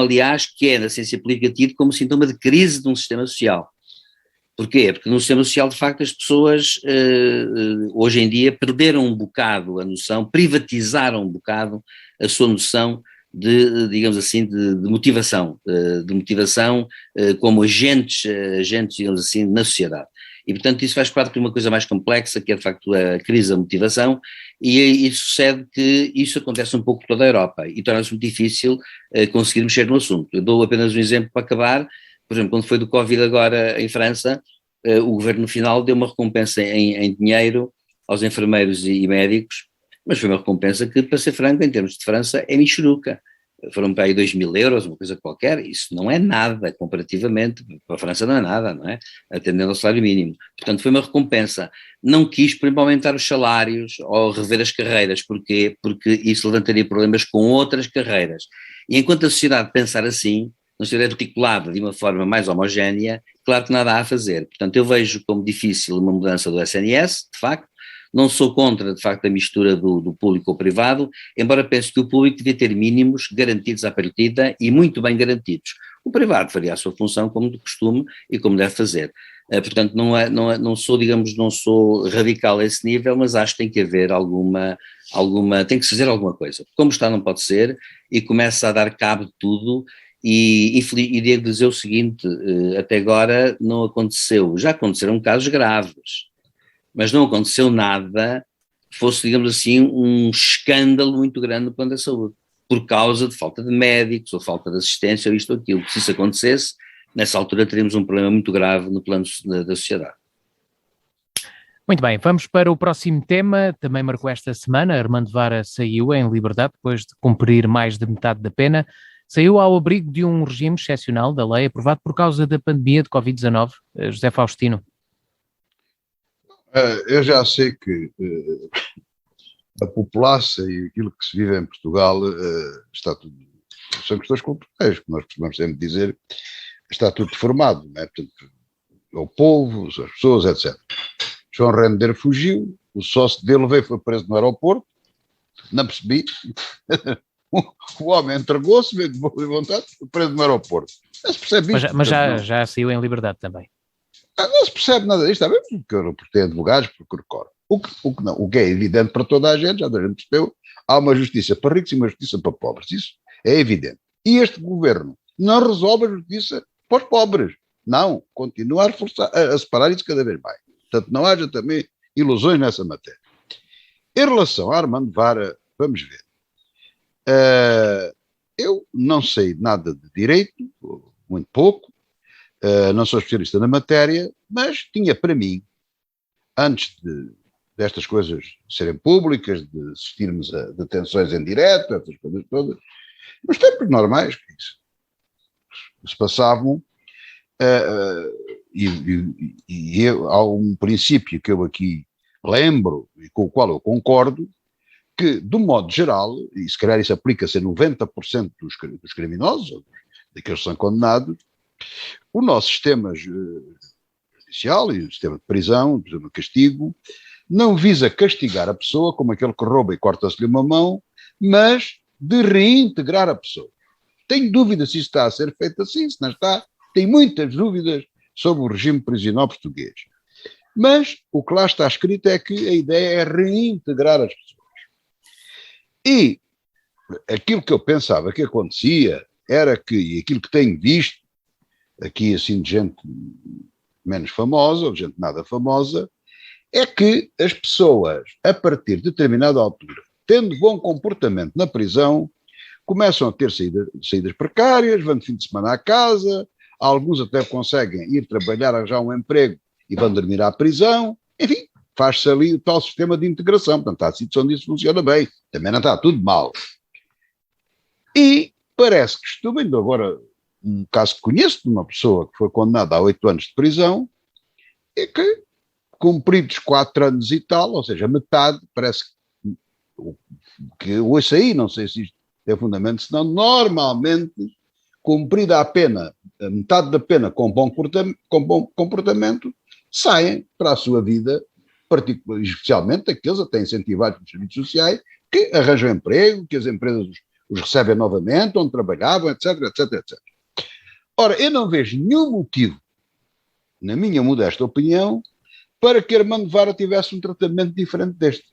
aliás, que é, na ciência política, tido como sintoma de crise de um sistema social. Porquê? Porque no sistema social, de facto, as pessoas hoje em dia perderam um bocado a noção, privatizaram um bocado a sua noção de, digamos assim, de motivação como agentes, digamos assim, na sociedade. E, portanto, isso faz parte de uma coisa mais complexa, que é, de facto, a crise da motivação, e sucede que isso acontece um pouco por toda a Europa, e torna-se muito difícil conseguir mexer no assunto. Eu dou apenas um exemplo para acabar. Por exemplo, quando foi do Covid agora em França, o governo no final deu uma recompensa em dinheiro aos enfermeiros e médicos, mas foi uma recompensa que, para ser franco, em termos de França, é michuruca. Foram para aí 2.000 euros, uma coisa qualquer, isso não é nada comparativamente, para a França não é nada, não é? Atendendo ao salário mínimo. Portanto, foi uma recompensa. Não quis, por exemplo, aumentar os salários ou rever as carreiras. Porquê? Porque isso levantaria problemas com outras carreiras. E enquanto a sociedade pensar assim, não estiver articulada de uma forma mais homogénea, claro que nada há a fazer. Portanto, eu vejo como difícil uma mudança do SNS, de facto. Não sou contra, de facto, a mistura do público com o privado, embora pense que o público devia ter mínimos garantidos à partida e muito bem garantidos. O privado faria a sua função como de costume e como deve fazer. Portanto, não sou radical a esse nível, mas acho que tem que haver tem que se fazer alguma coisa. Como está, não pode ser, e começa a dar cabo de tudo. E devo dizer o seguinte, até agora não aconteceu, já aconteceram casos graves, mas não aconteceu nada que fosse, digamos assim, um escândalo muito grande no plano da saúde, por causa de falta de médicos, ou falta de assistência, ou isto ou aquilo. Se isso acontecesse, nessa altura teríamos um problema muito grave no plano da sociedade. Muito bem, vamos para o próximo tema, também marcou esta semana. Armando Vara saiu em liberdade depois de cumprir mais de metade da pena. Saiu ao abrigo de um regime excepcional da lei aprovado por causa da pandemia de Covid-19. José Faustino. Eu já sei que a população e aquilo que se vive em Portugal está tudo, são questões culturais, como nós costumamos sempre dizer, está tudo deformado, não é? Portanto, é o povo, as pessoas, etc. João Rendeiro fugiu, o sócio dele foi preso no aeroporto, não percebi. O homem entregou-se, veio de boa vontade, foi preso no aeroporto. Não se percebe isto. Mas já saiu em liberdade também. Não se percebe nada disto, está bem? Porque tem advogados, porque recorre. O que é evidente para toda a gente, já a gente percebeu, há uma justiça para ricos e uma justiça para pobres. Isso é evidente. E este governo não resolve a justiça para os pobres. Não, continua a separar isso cada vez mais. Portanto, não haja também ilusões nessa matéria. Em relação a Armando Vara, vamos ver. Eu não sei nada de direito, muito pouco, não sou especialista na matéria, mas tinha para mim, antes destas coisas serem públicas, de assistirmos a detenções em direto, essas coisas todas, nos tempos normais que isso se passavam, há um princípio que eu aqui lembro e com o qual eu concordo, que, de um modo geral, e se calhar isso aplica-se a 90% dos criminosos, ou daqueles que são condenados, o nosso sistema judicial e o sistema de prisão, o sistema de castigo, não visa castigar a pessoa como aquele que rouba e corta-se-lhe uma mão, mas de reintegrar a pessoa. Tenho dúvida se isso está a ser feito assim, se não está, tenho muitas dúvidas sobre o regime prisional português. Mas o que lá está escrito é que a ideia é reintegrar as pessoas. E aquilo que eu pensava que acontecia era que, e aquilo que tenho visto, aqui assim de gente menos famosa, ou de gente nada famosa, é que as pessoas, a partir de determinada altura, tendo bom comportamento na prisão, começam a ter saídas precárias, vão de fim de semana à casa, alguns até conseguem ir trabalhar, arranjar um emprego e vão dormir à prisão, enfim, faz-se ali o tal sistema de integração. Portanto, há sítios onde isso funciona bem, também não está tudo mal. E parece que estou vendo agora um caso que conheço de uma pessoa que foi condenada a 8 anos de prisão, é que, cumpridos 4 anos e tal, ou seja, metade, parece que ouço aí, não sei se isto é fundamento, senão normalmente, cumprida a pena, a metade da pena com bom comportamento, saem para a sua vida, especialmente aqueles até incentivados nos serviços sociais, que arranjam emprego, que as empresas os recebem novamente, onde trabalhavam, etc, etc, etc. Ora, eu não vejo nenhum motivo, na minha modesta opinião, para que Armando Vara tivesse um tratamento diferente deste.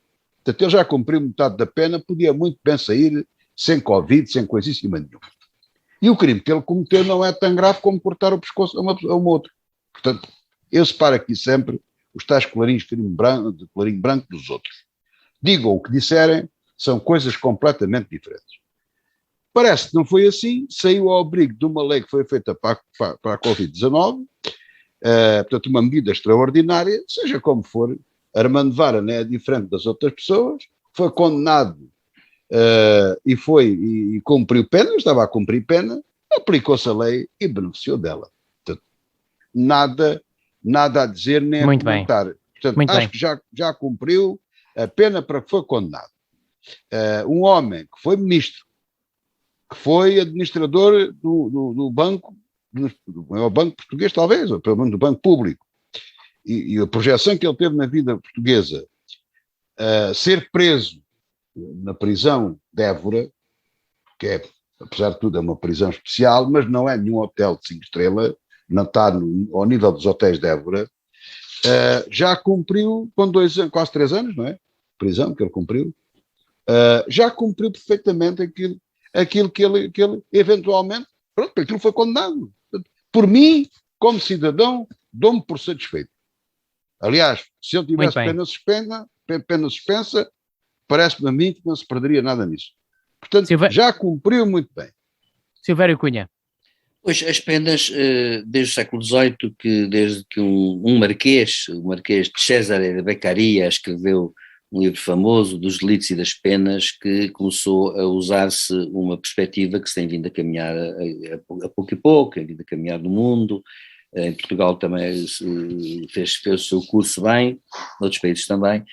Portanto, ele já cumpriu metade da pena, podia muito bem sair sem Covid, sem coisíssima nenhuma. E o crime que ele cometeu não é tão grave como cortar o pescoço a um outro. Portanto, eu separo aqui sempre os tais clarinhos de clarinho branco dos outros. Digam o que disserem, são coisas completamente diferentes. Parece que não foi assim, saiu ao abrigo de uma lei que foi feita para a Covid-19, portanto, uma medida extraordinária, seja como for, Armando Vara não é diferente das outras pessoas, foi condenado e cumpriu pena, estava a cumprir pena, aplicou-se a lei e beneficiou dela. Portanto, nada a dizer nem a comentar. Portanto, acho que já cumpriu a pena para que foi condenado. Um homem que foi ministro, que foi administrador do banco, do maior banco português, talvez, ou pelo menos do banco público, e a projeção que ele teve na vida portuguesa, ser preso na prisão de Évora, que é, apesar de tudo, é uma prisão especial, mas não é nenhum hotel de 5 estrelas, não está ao nível dos hotéis de Évora, já cumpriu com 2 anos, quase 3 anos, não é? Prisão que ele cumpriu, já cumpriu perfeitamente aquilo que ele eventualmente, pronto, aquilo foi condenado. Por mim, como cidadão, dou-me por satisfeito. Aliás, se ele tivesse pena suspensa, parece-me a mim que não se perderia nada nisso. Portanto, já cumpriu muito bem. Silvério Cunha. Pois, as penas, desde o século XVIII, desde que um marquês, o marquês de Cesare de Beccaria, escreveu um livro famoso dos delitos e das penas, que começou a usar-se uma perspectiva que se tem vindo a caminhar a pouco e pouco, tem vindo a caminhar no mundo. Em Portugal também fez o seu curso bem, noutros países também,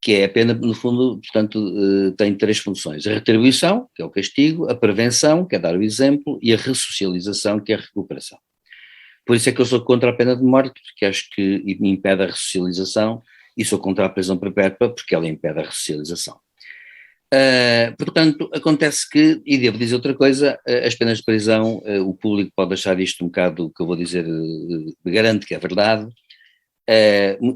que é a pena, no fundo, portanto, tem 3 funções: a retribuição, que é o castigo, a prevenção, que é dar o exemplo, e a ressocialização, que é a recuperação. Por isso é que eu sou contra a pena de morte, porque acho que impede a ressocialização, e sou contra a prisão perpétua, porque ela impede a ressocialização. Portanto, acontece que, e devo dizer outra coisa, as penas de prisão, o público pode achar isto um bocado, o que eu vou dizer, garanto que é verdade.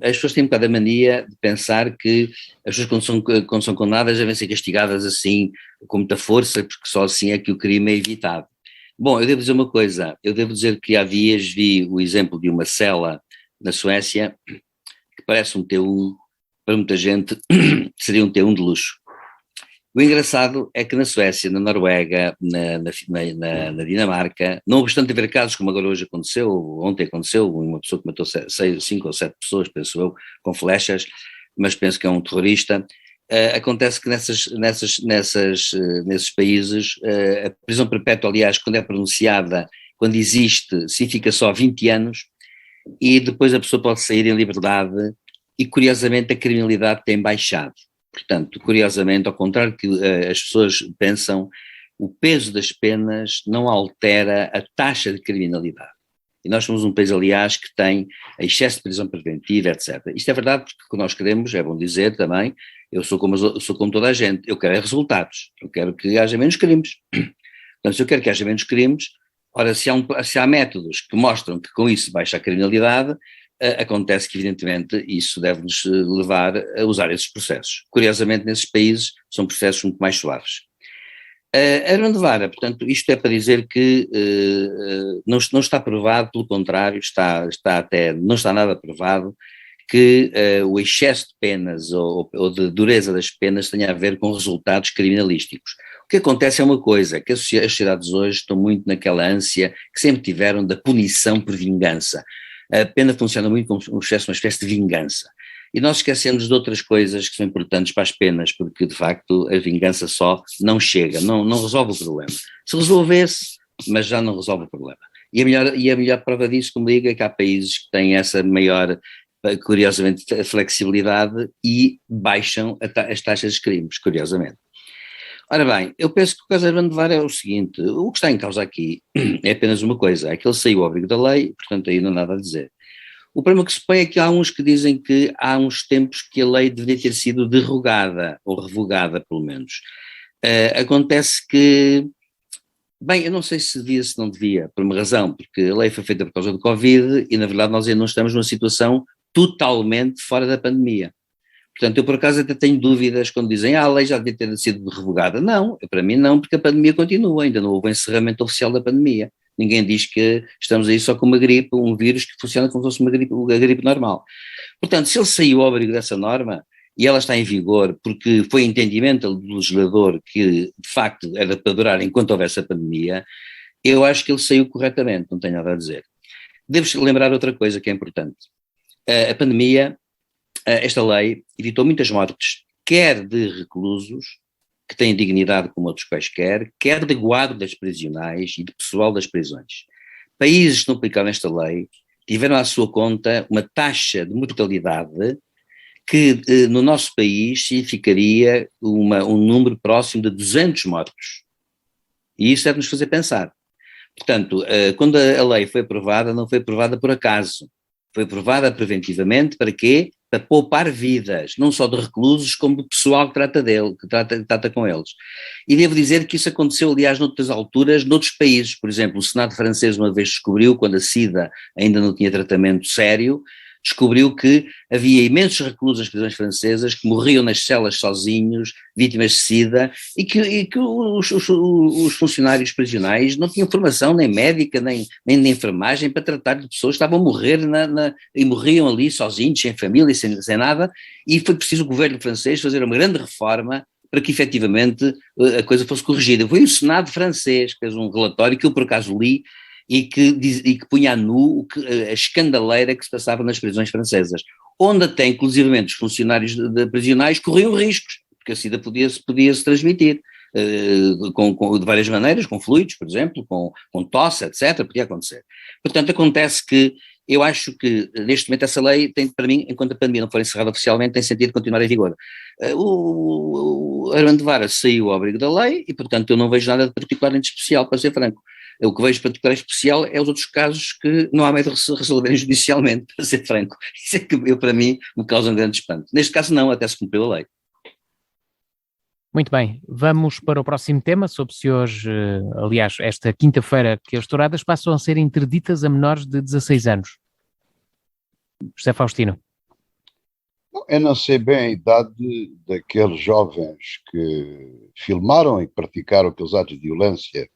As pessoas têm um bocado a mania de pensar que as pessoas quando são condenadas devem ser castigadas assim, com muita força, porque só assim é que o crime é evitado. Bom, eu devo dizer uma coisa, eu devo dizer que há dias vi o exemplo de uma cela na Suécia, que parece um T1, para muita gente seria um T1 de luxo. O engraçado é que na Suécia, na Noruega, na Dinamarca, não obstante haver casos como agora hoje aconteceu, ontem aconteceu, uma pessoa que matou 5 ou 7 pessoas, penso eu, com flechas, mas penso que é um terrorista, acontece que nesses países, a prisão perpétua, aliás, quando é pronunciada, quando existe, significa só 20 anos, e depois a pessoa pode sair em liberdade, e curiosamente a criminalidade tem baixado. Portanto, curiosamente, ao contrário que as pessoas pensam, o peso das penas não altera a taxa de criminalidade. E nós somos um país, aliás, que tem excesso de prisão preventiva, etc. Isto é verdade porque o que nós queremos, é bom dizer também, eu sou como toda a gente, eu quero resultados, eu quero que haja menos crimes. Portanto, se eu quero que haja menos crimes, ora, se há métodos que mostram que com isso baixa a criminalidade, acontece que, evidentemente, isso deve-nos levar a usar esses processos. Curiosamente, nesses países, são processos muito mais suaves. Armando Vara, portanto, isto é para dizer que não está provado, pelo contrário, não está nada provado que o excesso de penas ou de dureza das penas tenha a ver com resultados criminalísticos. O que acontece é uma coisa, que as sociedades hoje estão muito naquela ânsia que sempre tiveram da punição por vingança. A pena funciona muito como uma espécie de vingança. E nós esquecemos de outras coisas que são importantes para as penas, porque de facto a vingança só não chega, não resolve o problema. Se resolvesse, mas já não resolve o problema. E a melhor prova disso, como digo, é que há países que têm essa maior curiosamente, a flexibilidade e baixam as taxas de crimes, curiosamente. Ora bem, eu penso que o caso Hermano de VAR é o seguinte, o que está em causa aqui é apenas uma coisa, é que ele saiu ao abrigo da lei, portanto aí não há nada a dizer. O problema que se põe é que há uns que dizem que há uns tempos que a lei deveria ter sido derrogada, ou revogada pelo menos. Acontece que, bem, eu não sei se devia, se não devia, por uma razão, porque a lei foi feita por causa do Covid e na verdade nós ainda não estamos numa situação totalmente fora da pandemia. Portanto, eu por acaso até tenho dúvidas quando dizem a lei já devia ter sido revogada. Não, para mim não, porque a pandemia continua, ainda não houve encerramento oficial da pandemia. Ninguém diz que estamos aí só com uma gripe, um vírus que funciona como se fosse a gripe normal. Portanto, se ele saiu ao abrigo dessa norma e ela está em vigor porque foi entendimento do legislador que de facto era para durar enquanto houvesse a pandemia, eu acho que ele saiu corretamente, não tenho nada a dizer. Devo lembrar outra coisa que é importante. A pandemia, esta lei evitou muitas mortes, quer de reclusos, que têm dignidade como outros quaisquer, quer de guardas prisionais e de pessoal das prisões. Países que não aplicaram esta lei tiveram à sua conta uma taxa de mortalidade que no nosso país significaria um número próximo de 200 mortos. E isso deve nos fazer pensar. Portanto, quando a lei foi aprovada, não foi aprovada por acaso. Foi aprovada preventivamente para quê? Para poupar vidas, não só de reclusos, como do pessoal que trata com eles. E devo dizer que isso aconteceu, aliás, noutras alturas, noutros países. Por exemplo, o Senado francês uma vez descobriu, quando a SIDA ainda não tinha tratamento sério, descobriu que havia imensos reclusos nas prisões francesas que morriam nas celas sozinhos, vítimas de SIDA, e que os funcionários prisionais não tinham formação nem médica, nem de enfermagem para tratar de pessoas que estavam a morrer e morriam ali sozinhos, sem família, sem nada, e foi preciso o governo francês fazer uma grande reforma para que efetivamente a coisa fosse corrigida. Foi o Senado francês que fez um relatório que eu por acaso li, e que punha a nu a escandaleira que se passava nas prisões francesas, onde até inclusivamente os funcionários prisionais corriam riscos, porque a SIDA podia-se transmitir de várias maneiras, com fluidos, por exemplo, com tosse, etc., podia acontecer. Portanto, acontece que eu acho que neste momento essa lei tem, para mim, enquanto a pandemia não for encerrada oficialmente, tem sentido continuar em vigor. O Hermano de VAR saiu ao abrigo da lei e, portanto, eu não vejo nada de particularmente especial, para ser franco. O que vejo particular especial é os outros casos que não há medo de se resolverem judicialmente, para ser franco. Isso é que, para mim, me causa um grande espanto. Neste caso não, até se cumpriu a lei. Muito bem, vamos para o próximo tema, sobre se hoje, aliás, esta quinta-feira, que as touradas passam a ser interditas a menores de 16 anos. José Faustino. Eu não sei bem a idade daqueles jovens que filmaram e praticaram aqueles atos de violência.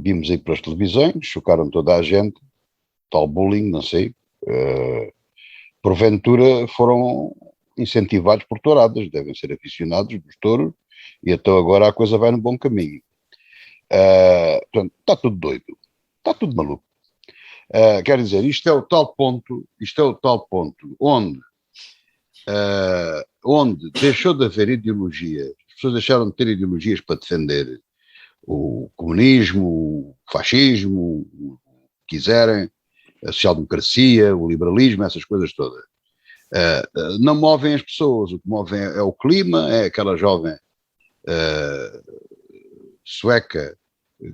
Vimos aí pelas televisões, chocaram toda a gente, tal bullying, não sei, porventura foram incentivados por touradas, devem ser aficionados dos touros, e então agora a coisa vai no bom caminho. Portanto, está tudo doido, está tudo maluco. Quer dizer, isto é o tal ponto onde deixou de haver ideologia, as pessoas deixaram de ter ideologias para defender o comunismo, o fascismo, o que quiserem, a social-democracia, o liberalismo, essas coisas todas. Não movem as pessoas, o que movem é o clima, é aquela jovem sueca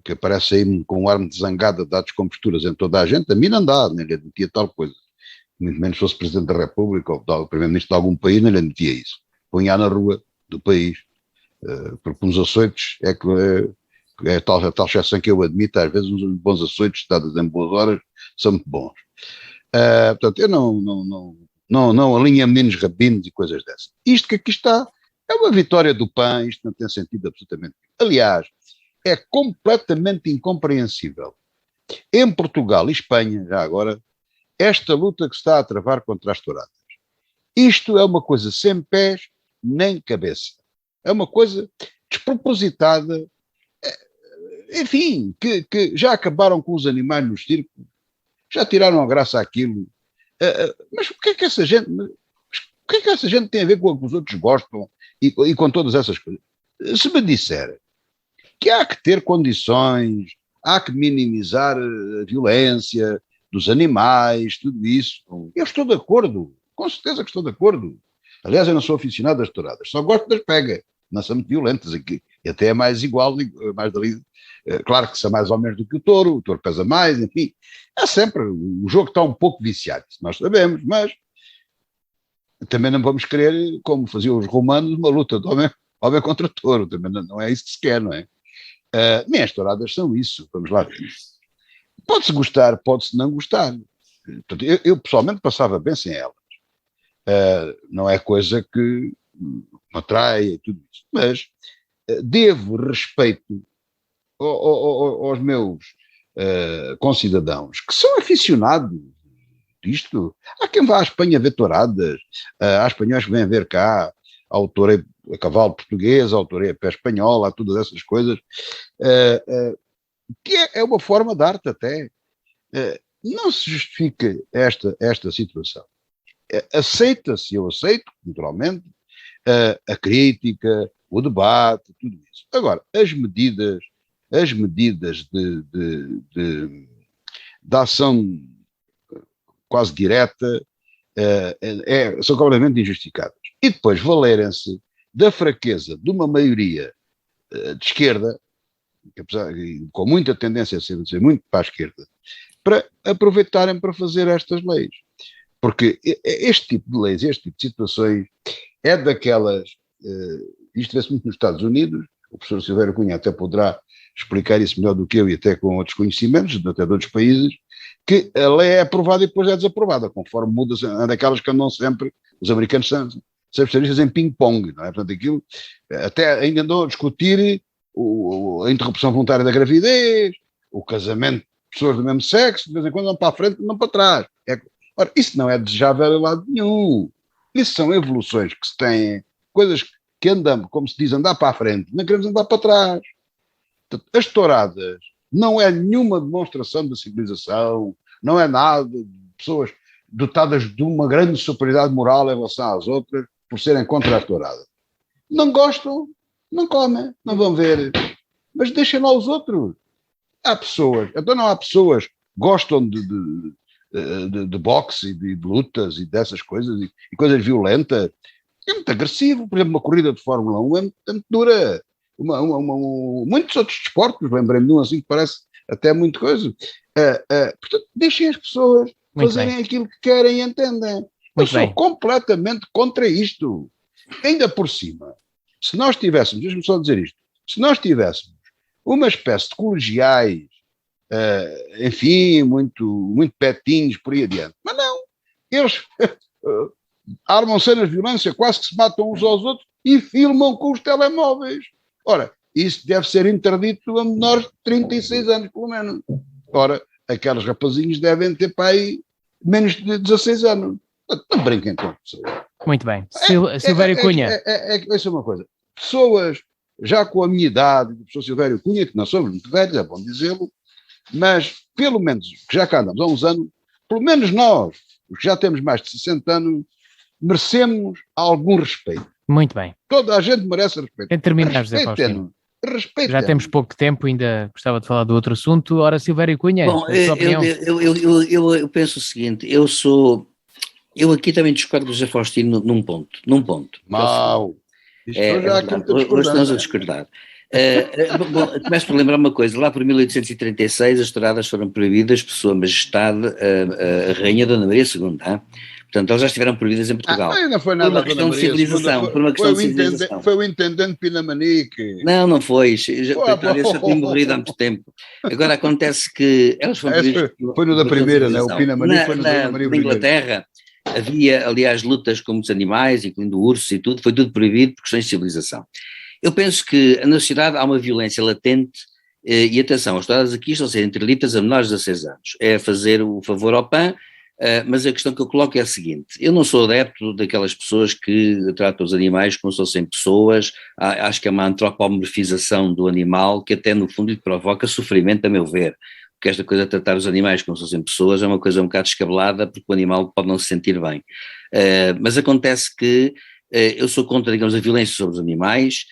que aparece aí com um ar de zangada, dá descomposturas em toda a gente. A mim não dá, nem lhe admitia tal coisa. Muito menos fosse Presidente da República ou o Primeiro-Ministro de algum país, nem lhe admitia isso. Punha na rua do país, porque uns açoites é a tal exceção que eu admito, às vezes uns bons açoites dados em boas horas são muito bons. Portanto, eu não alinho meninos rabinos e coisas dessas. Isto que aqui está é uma vitória do PAN, isto não tem sentido absolutamente. Aliás, é completamente incompreensível. Em Portugal e Espanha, já agora, esta luta que se está a travar contra as touradas. Isto é uma coisa sem pés nem cabeça. É uma coisa despropositada. Enfim, que já acabaram com os animais nos circos, já tiraram a graça àquilo. Mas o que é que essa gente tem a ver com o que os outros gostam e com todas essas coisas? Se me disser que há que ter condições, há que minimizar a violência dos animais, tudo isso, eu estou de acordo. Com certeza que estou de acordo. Aliás, eu não sou aficionado às touradas, só gosto das pega. Não são muito violentas aqui. E até é mais igual, mais dali. Claro que são mais homens do que o touro pesa mais, enfim. É sempre, o jogo está um pouco viciado, nós sabemos, mas também não vamos querer, como faziam os romanos, uma luta de homem contra touro. Também não é isso que se quer, não é? Nem as touradas são isso, vamos lá ver. Pode-se gostar, pode-se não gostar. Portanto, eu pessoalmente passava bem sem elas. Não é coisa que me atrai e tudo isso. Mas devo respeito aos meus concidadãos que são aficionados disto. Há quem vá à Espanha ver touradas, há espanhóis que vêm ver cá, ao toureiro a cavalo português, ao toureiro a pé espanhol, há todas essas coisas, que é uma forma de arte até. Não se justifica esta situação. Aceita-se, eu aceito, naturalmente, a crítica, o debate, tudo isso. Agora, as medidas de ação quase direta são completamente injustificadas. E depois valerem-se da fraqueza de uma maioria de esquerda, com muita tendência a ser muito para a esquerda, para aproveitarem para fazer estas leis. Porque este tipo de leis, este tipo de situações, é daquelas, isto vê-se muito nos Estados Unidos, o professor Silvério Cunha até poderá explicar isso melhor do que eu e até com outros conhecimentos, até de outros países, que a lei é aprovada e depois é desaprovada, conforme muda, daquelas que andam sempre, os americanos são especialistas em ping-pong, não é? Portanto, aquilo, até ainda andam a discutir a interrupção voluntária da gravidez, o casamento de pessoas do mesmo sexo, de vez em quando andam para a frente, não para trás. Ora, isso não é desejável a lado nenhum. Isso são evoluções que se têm, coisas que andamos, como se diz, andar para a frente, não queremos andar para trás. Portanto, as touradas não é nenhuma demonstração de civilização, não é nada de pessoas dotadas de uma grande superioridade moral em relação às outras por serem contra a tourada. Não gostam, não comem, não vão ver, mas deixem lá os outros. Há pessoas, então não há pessoas que gostam de boxe e de lutas e dessas coisas e coisas violentas. É muito agressivo. Por exemplo, uma corrida de Fórmula 1 é muito dura. Muitos outros desportos, lembrei-me de um assim que parece até muito coisa. Portanto, deixem as pessoas fazerem aquilo que querem e entendem. Eu sou completamente contra isto. Ainda por cima, se nós tivéssemos, deixa-me só dizer isto, se nós tivéssemos uma espécie de colegiais, enfim, muito petinhos por aí adiante, mas não, eles armam cenas de violência, quase que se matam uns aos outros e filmam com os telemóveis. Ora, isso deve ser interdito a menores de 36 anos, pelo menos. Ora, aqueles rapazinhos devem ter para aí menos de 16 anos. Não brinquem com isso. Muito bem. Silvério Cunha. Isso é uma coisa. Pessoas já com a minha idade, o professor Silvério Cunha, que não somos muito velhos, é bom dizê-lo, mas pelo menos, que já cá andamos há uns anos, pelo menos nós, os que já temos mais de 60 anos, merecemos algum respeito. Muito bem. Toda a gente merece respeito. Em terminar, José Faustino. Já temos pouco tempo, ainda gostava de falar do outro assunto. Ora, Silvério Cunha, bom, eu penso o seguinte, eu aqui também discordo do José Faustino num ponto. Mau. Hoje estamos a discordar. Começo por lembrar uma coisa, lá por 1836 as touradas foram proibidas por Sua Majestade a Rainha Dona Maria II, portanto elas já estiveram proibidas em Portugal. Não foi nada por uma questão de civilização. Foi o intendente Pinamanique. Não foi, já tinha morrido há muito tempo. Agora acontece que elas foram proibidas. Foi no da primeira, né? O Pinamanique foi no da Dona Maria I. Na Inglaterra havia, aliás, lutas com muitos animais, incluindo ursos e tudo, foi tudo proibido por questões de civilização. Eu penso que na sociedade há uma violência latente e atenção, as touradas aqui estão a ser interditas a menores de 16 anos. É fazer o favor ao PAN, mas a questão que eu coloco é a seguinte, eu não sou adepto daquelas pessoas que tratam os animais como se fossem pessoas, acho que é uma antropomorfização do animal que até no fundo lhe provoca sofrimento a meu ver, porque esta coisa de tratar os animais como se fossem pessoas é uma coisa um bocado descabelada porque o animal pode não se sentir bem. Mas acontece que eu sou contra, digamos, a violência sobre os animais.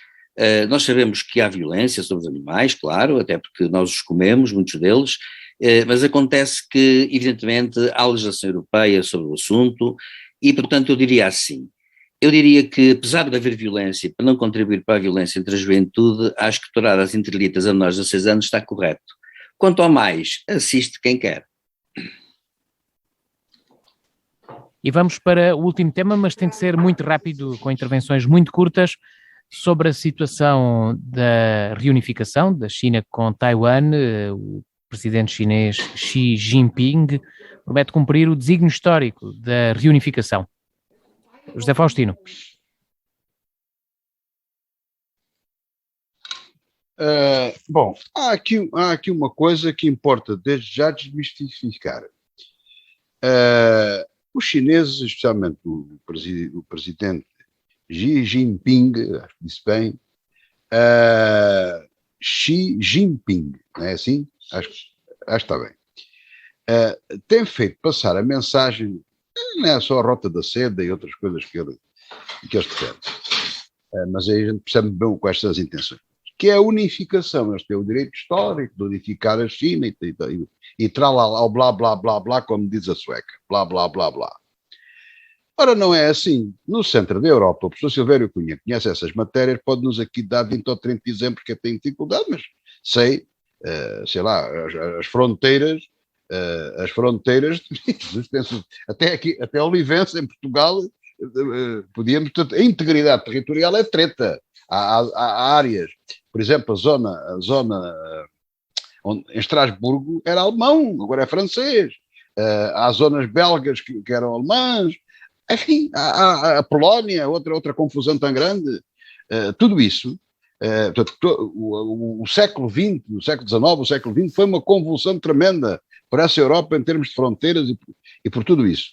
Nós sabemos que há violência sobre os animais, claro, até porque nós os comemos, muitos deles, mas acontece que, evidentemente, há legislação europeia sobre o assunto E, portanto, eu diria que, apesar de haver violência, para não contribuir para a violência entre a juventude, acho que tolerar as interditas a menores de 16 anos está correto. Quanto ao mais, assiste quem quer. E vamos para o último tema, mas tem de ser muito rápido, com intervenções muito curtas, sobre a situação da reunificação da China com Taiwan. O presidente chinês Xi Jinping promete cumprir o desígnio histórico da reunificação. José Faustino. Bom, há aqui uma coisa que importa desde já desmistificar. Os chineses, especialmente o presidente Xi Jinping, acho que disse bem, Xi Jinping, não é assim? Acho que está bem. Tem feito passar a mensagem, não é só a Rota da Seda e outras coisas que eles defendem, mas aí a gente percebe bem com estas intenções, que é a unificação. Eles têm o direito histórico de unificar a China e tralá, blá, blá, blá, blá, como diz a sueca, blá, blá, blá, blá. Ora, não é assim. No centro da Europa, o professor Silvério Cunha conhece essas matérias, pode-nos aqui dar 20 ou 30 exemplos que eu tenho dificuldade, mas sei lá, as fronteiras, até aqui, até Olivença, em Portugal, a integridade territorial é treta. Há áreas, por exemplo, a zona em Estrasburgo era alemão, agora é francês. Há zonas belgas que eram alemãs. Enfim, a Polónia, outra confusão tão grande. Tudo isso, o século XX, o século XIX, o século XX foi uma convulsão tremenda para essa Europa em termos de fronteiras e por tudo isso.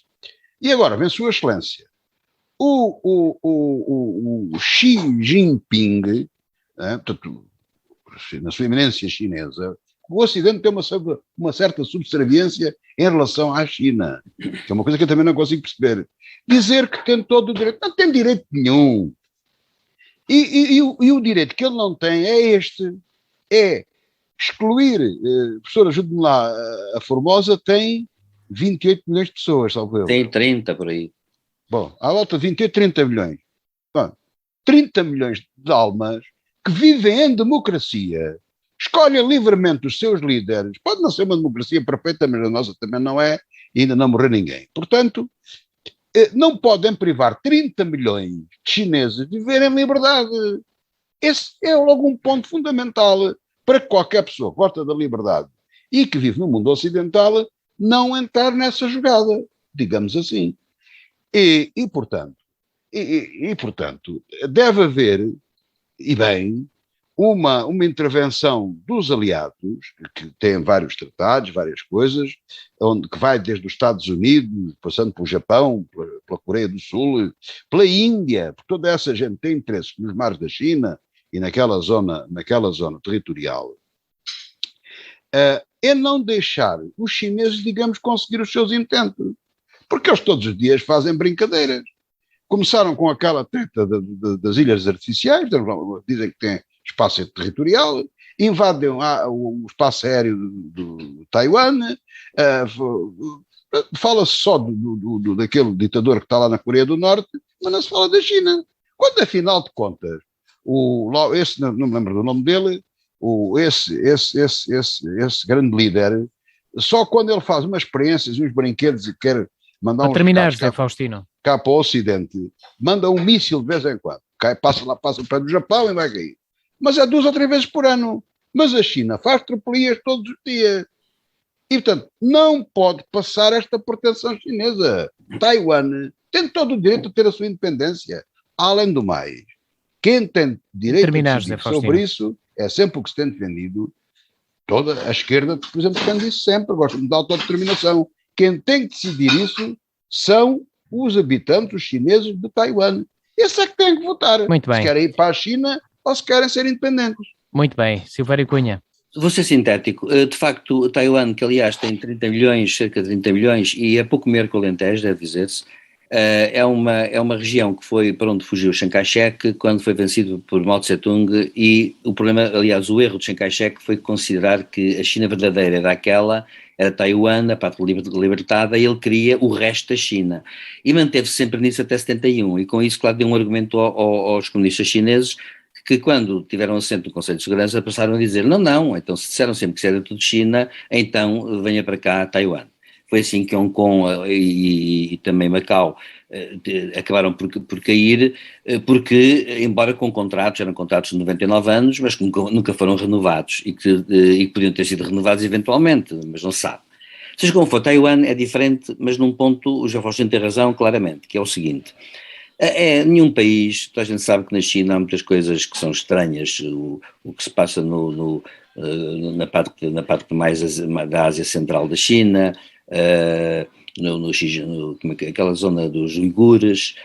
E agora, vem Sua Excelência, o Xi Jinping, na sua eminência chinesa, o Ocidente tem uma certa subserviência em relação à China, que é uma coisa que eu também não consigo perceber. Dizer que tem todo o direito, não tem direito nenhum. E o direito que ele não tem é excluir. Professor, ajude-me lá, a Formosa tem 28 milhões de pessoas, salvo eu. Tem 30 por aí. Bom, à volta de 28, 30 milhões. Bom, 30 milhões de almas que vivem em democracia, escolhem livremente os seus líderes. Pode não ser uma democracia perfeita, mas a nossa também não é, e ainda não morreu ninguém. Portanto, não podem privar 30 milhões de chineses de viverem em liberdade. Esse é logo um ponto fundamental para que qualquer pessoa que gosta da liberdade e que vive no mundo ocidental não entrar nessa jogada, digamos assim. E portanto, deve haver, e bem, uma intervenção dos aliados, que têm vários tratados, várias coisas, que vai desde os Estados Unidos, passando pelo Japão, pela Coreia do Sul, pela Índia, porque toda essa gente tem interesse nos mares da China e naquela zona territorial, é não deixar os chineses, digamos, conseguir os seus intentos, porque eles todos os dias fazem brincadeiras. Começaram com aquela treta das ilhas artificiais, dizem que tem espaço territorial, invadem o espaço aéreo do Taiwan, fala-se só daquele ditador que está lá na Coreia do Norte, mas não se fala da China. Quando, afinal de contas, esse não me lembro do nome dele, esse grande líder, só quando ele faz umas experiências, uns brinquedos e quer mandar para terminar, José Faustino, cá para o Ocidente, manda um míssil de vez em quando, passa para o Japão e vai cair. Mas é 2 ou 3 vezes por ano. Mas a China faz tropelias todos os dias. E, portanto, não pode passar esta proteção chinesa. Taiwan tem todo o direito de ter a sua independência. Além do mais, quem tem direito a decidir sobre isso é sempre o que se tem defendido. Toda a esquerda, por exemplo, defende isso sempre, gosta de autodeterminação. Quem tem que decidir isso são os habitantes, os chineses de Taiwan. Esse é que tem que votar. Muito bem. Se querem ir para a China ou se querem ser independentes. Muito bem. Silvério Cunha. Vou ser sintético. De facto, Taiwan, que aliás tem 30 milhões, cerca de 30 milhões, e é pouco comer com o Alentejo, deve dizer-se, é uma região que foi para onde fugiu Chiang Kai-shek quando foi vencido por Mao Tse-tung, e o problema, aliás, o erro de Chiang Kai-shek foi considerar que a China verdadeira era Taiwan, a parte libertada, e ele queria o resto da China. E manteve-se sempre nisso até 71, e com isso, claro, deu um argumento aos comunistas chineses, que quando tiveram assento no Conselho de Segurança passaram a dizer, não, então se disseram sempre que isso era tudo China, então venha para cá Taiwan. Foi assim que Hong Kong e também Macau acabaram por cair, porque, embora com contratos, eram contratos de 99 anos, mas que nunca foram renovados, e que podiam ter sido renovados eventualmente, mas não se sabe. Seja como for, Taiwan é diferente, mas num ponto o José Faustino tem razão claramente, que é o seguinte: nenhum país, toda a gente sabe que na China há muitas coisas que são estranhas, o que se passa na parte mais da Ásia Central da China, aquela zona dos uigures,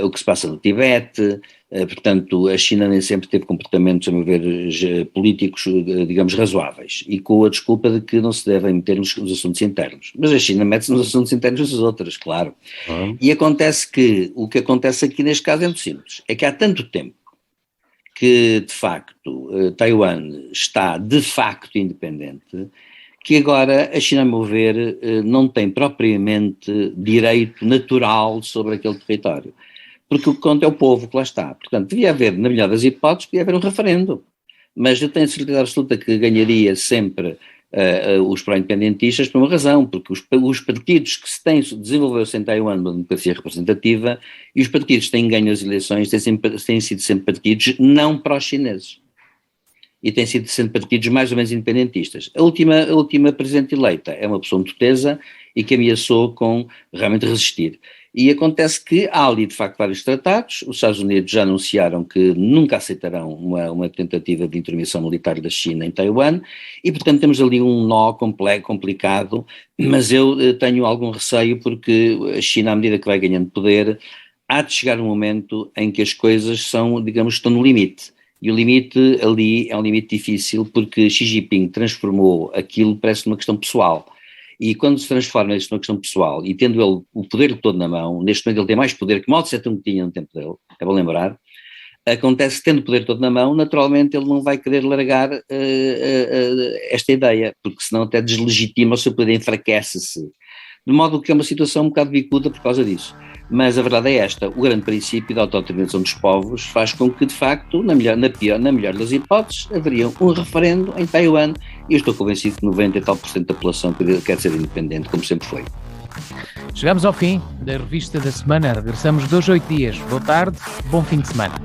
o que se passa no Tibete, portanto a China nem sempre teve comportamentos, a meu ver, políticos, digamos, razoáveis, e com a desculpa de que não se devem meter nos assuntos internos, mas a China mete-se nos assuntos internos das outras, claro. E acontece que, o que acontece aqui neste caso é muito simples, é que há tanto tempo que de facto Taiwan está de facto independente, que agora a China, a meu ver, não tem propriamente direito natural sobre aquele território, porque o que conta é o povo que lá está. Portanto, devia haver, na melhor das hipóteses, devia haver um referendo, mas eu tenho certeza absoluta que ganharia sempre os pró-independentistas por uma razão, porque os partidos que desenvolveu-se em Taiwan uma democracia representativa, e os partidos que têm ganho as eleições têm sido sempre partidos não pró-chineses. E têm sido sempre partidos mais ou menos independentistas. A última presidente eleita é uma pessoa muito tesa e que ameaçou com realmente resistir. E acontece que há ali de facto vários tratados, os Estados Unidos já anunciaram que nunca aceitarão uma tentativa de intervenção militar da China em Taiwan, e portanto temos ali um nó complicado, mas eu tenho algum receio, porque a China, à medida que vai ganhando poder, há de chegar um momento em que as coisas são, digamos, estão no limite. E o limite ali é um limite difícil, porque Xi Jinping transformou aquilo, parece, numa questão pessoal. E quando se transforma isso numa questão pessoal, e tendo ele o poder todo na mão, neste momento ele tem mais poder que Mao Tse-tung tinha no tempo dele, é bom lembrar, acontece que, tendo o poder todo na mão, naturalmente ele não vai querer largar esta ideia, porque senão até deslegitima o seu poder, enfraquece-se. De modo que é uma situação um bocado bicuda por causa disso. Mas a verdade é esta: o grande princípio da autodeterminação dos povos faz com que, de facto, na melhor das hipóteses, haveria um referendo em Taiwan, e eu estou convencido que 90% e tal da população quer ser independente, como sempre foi. Chegamos ao fim da revista da semana, regressamos 2 a 8 dias. Boa tarde, bom fim de semana.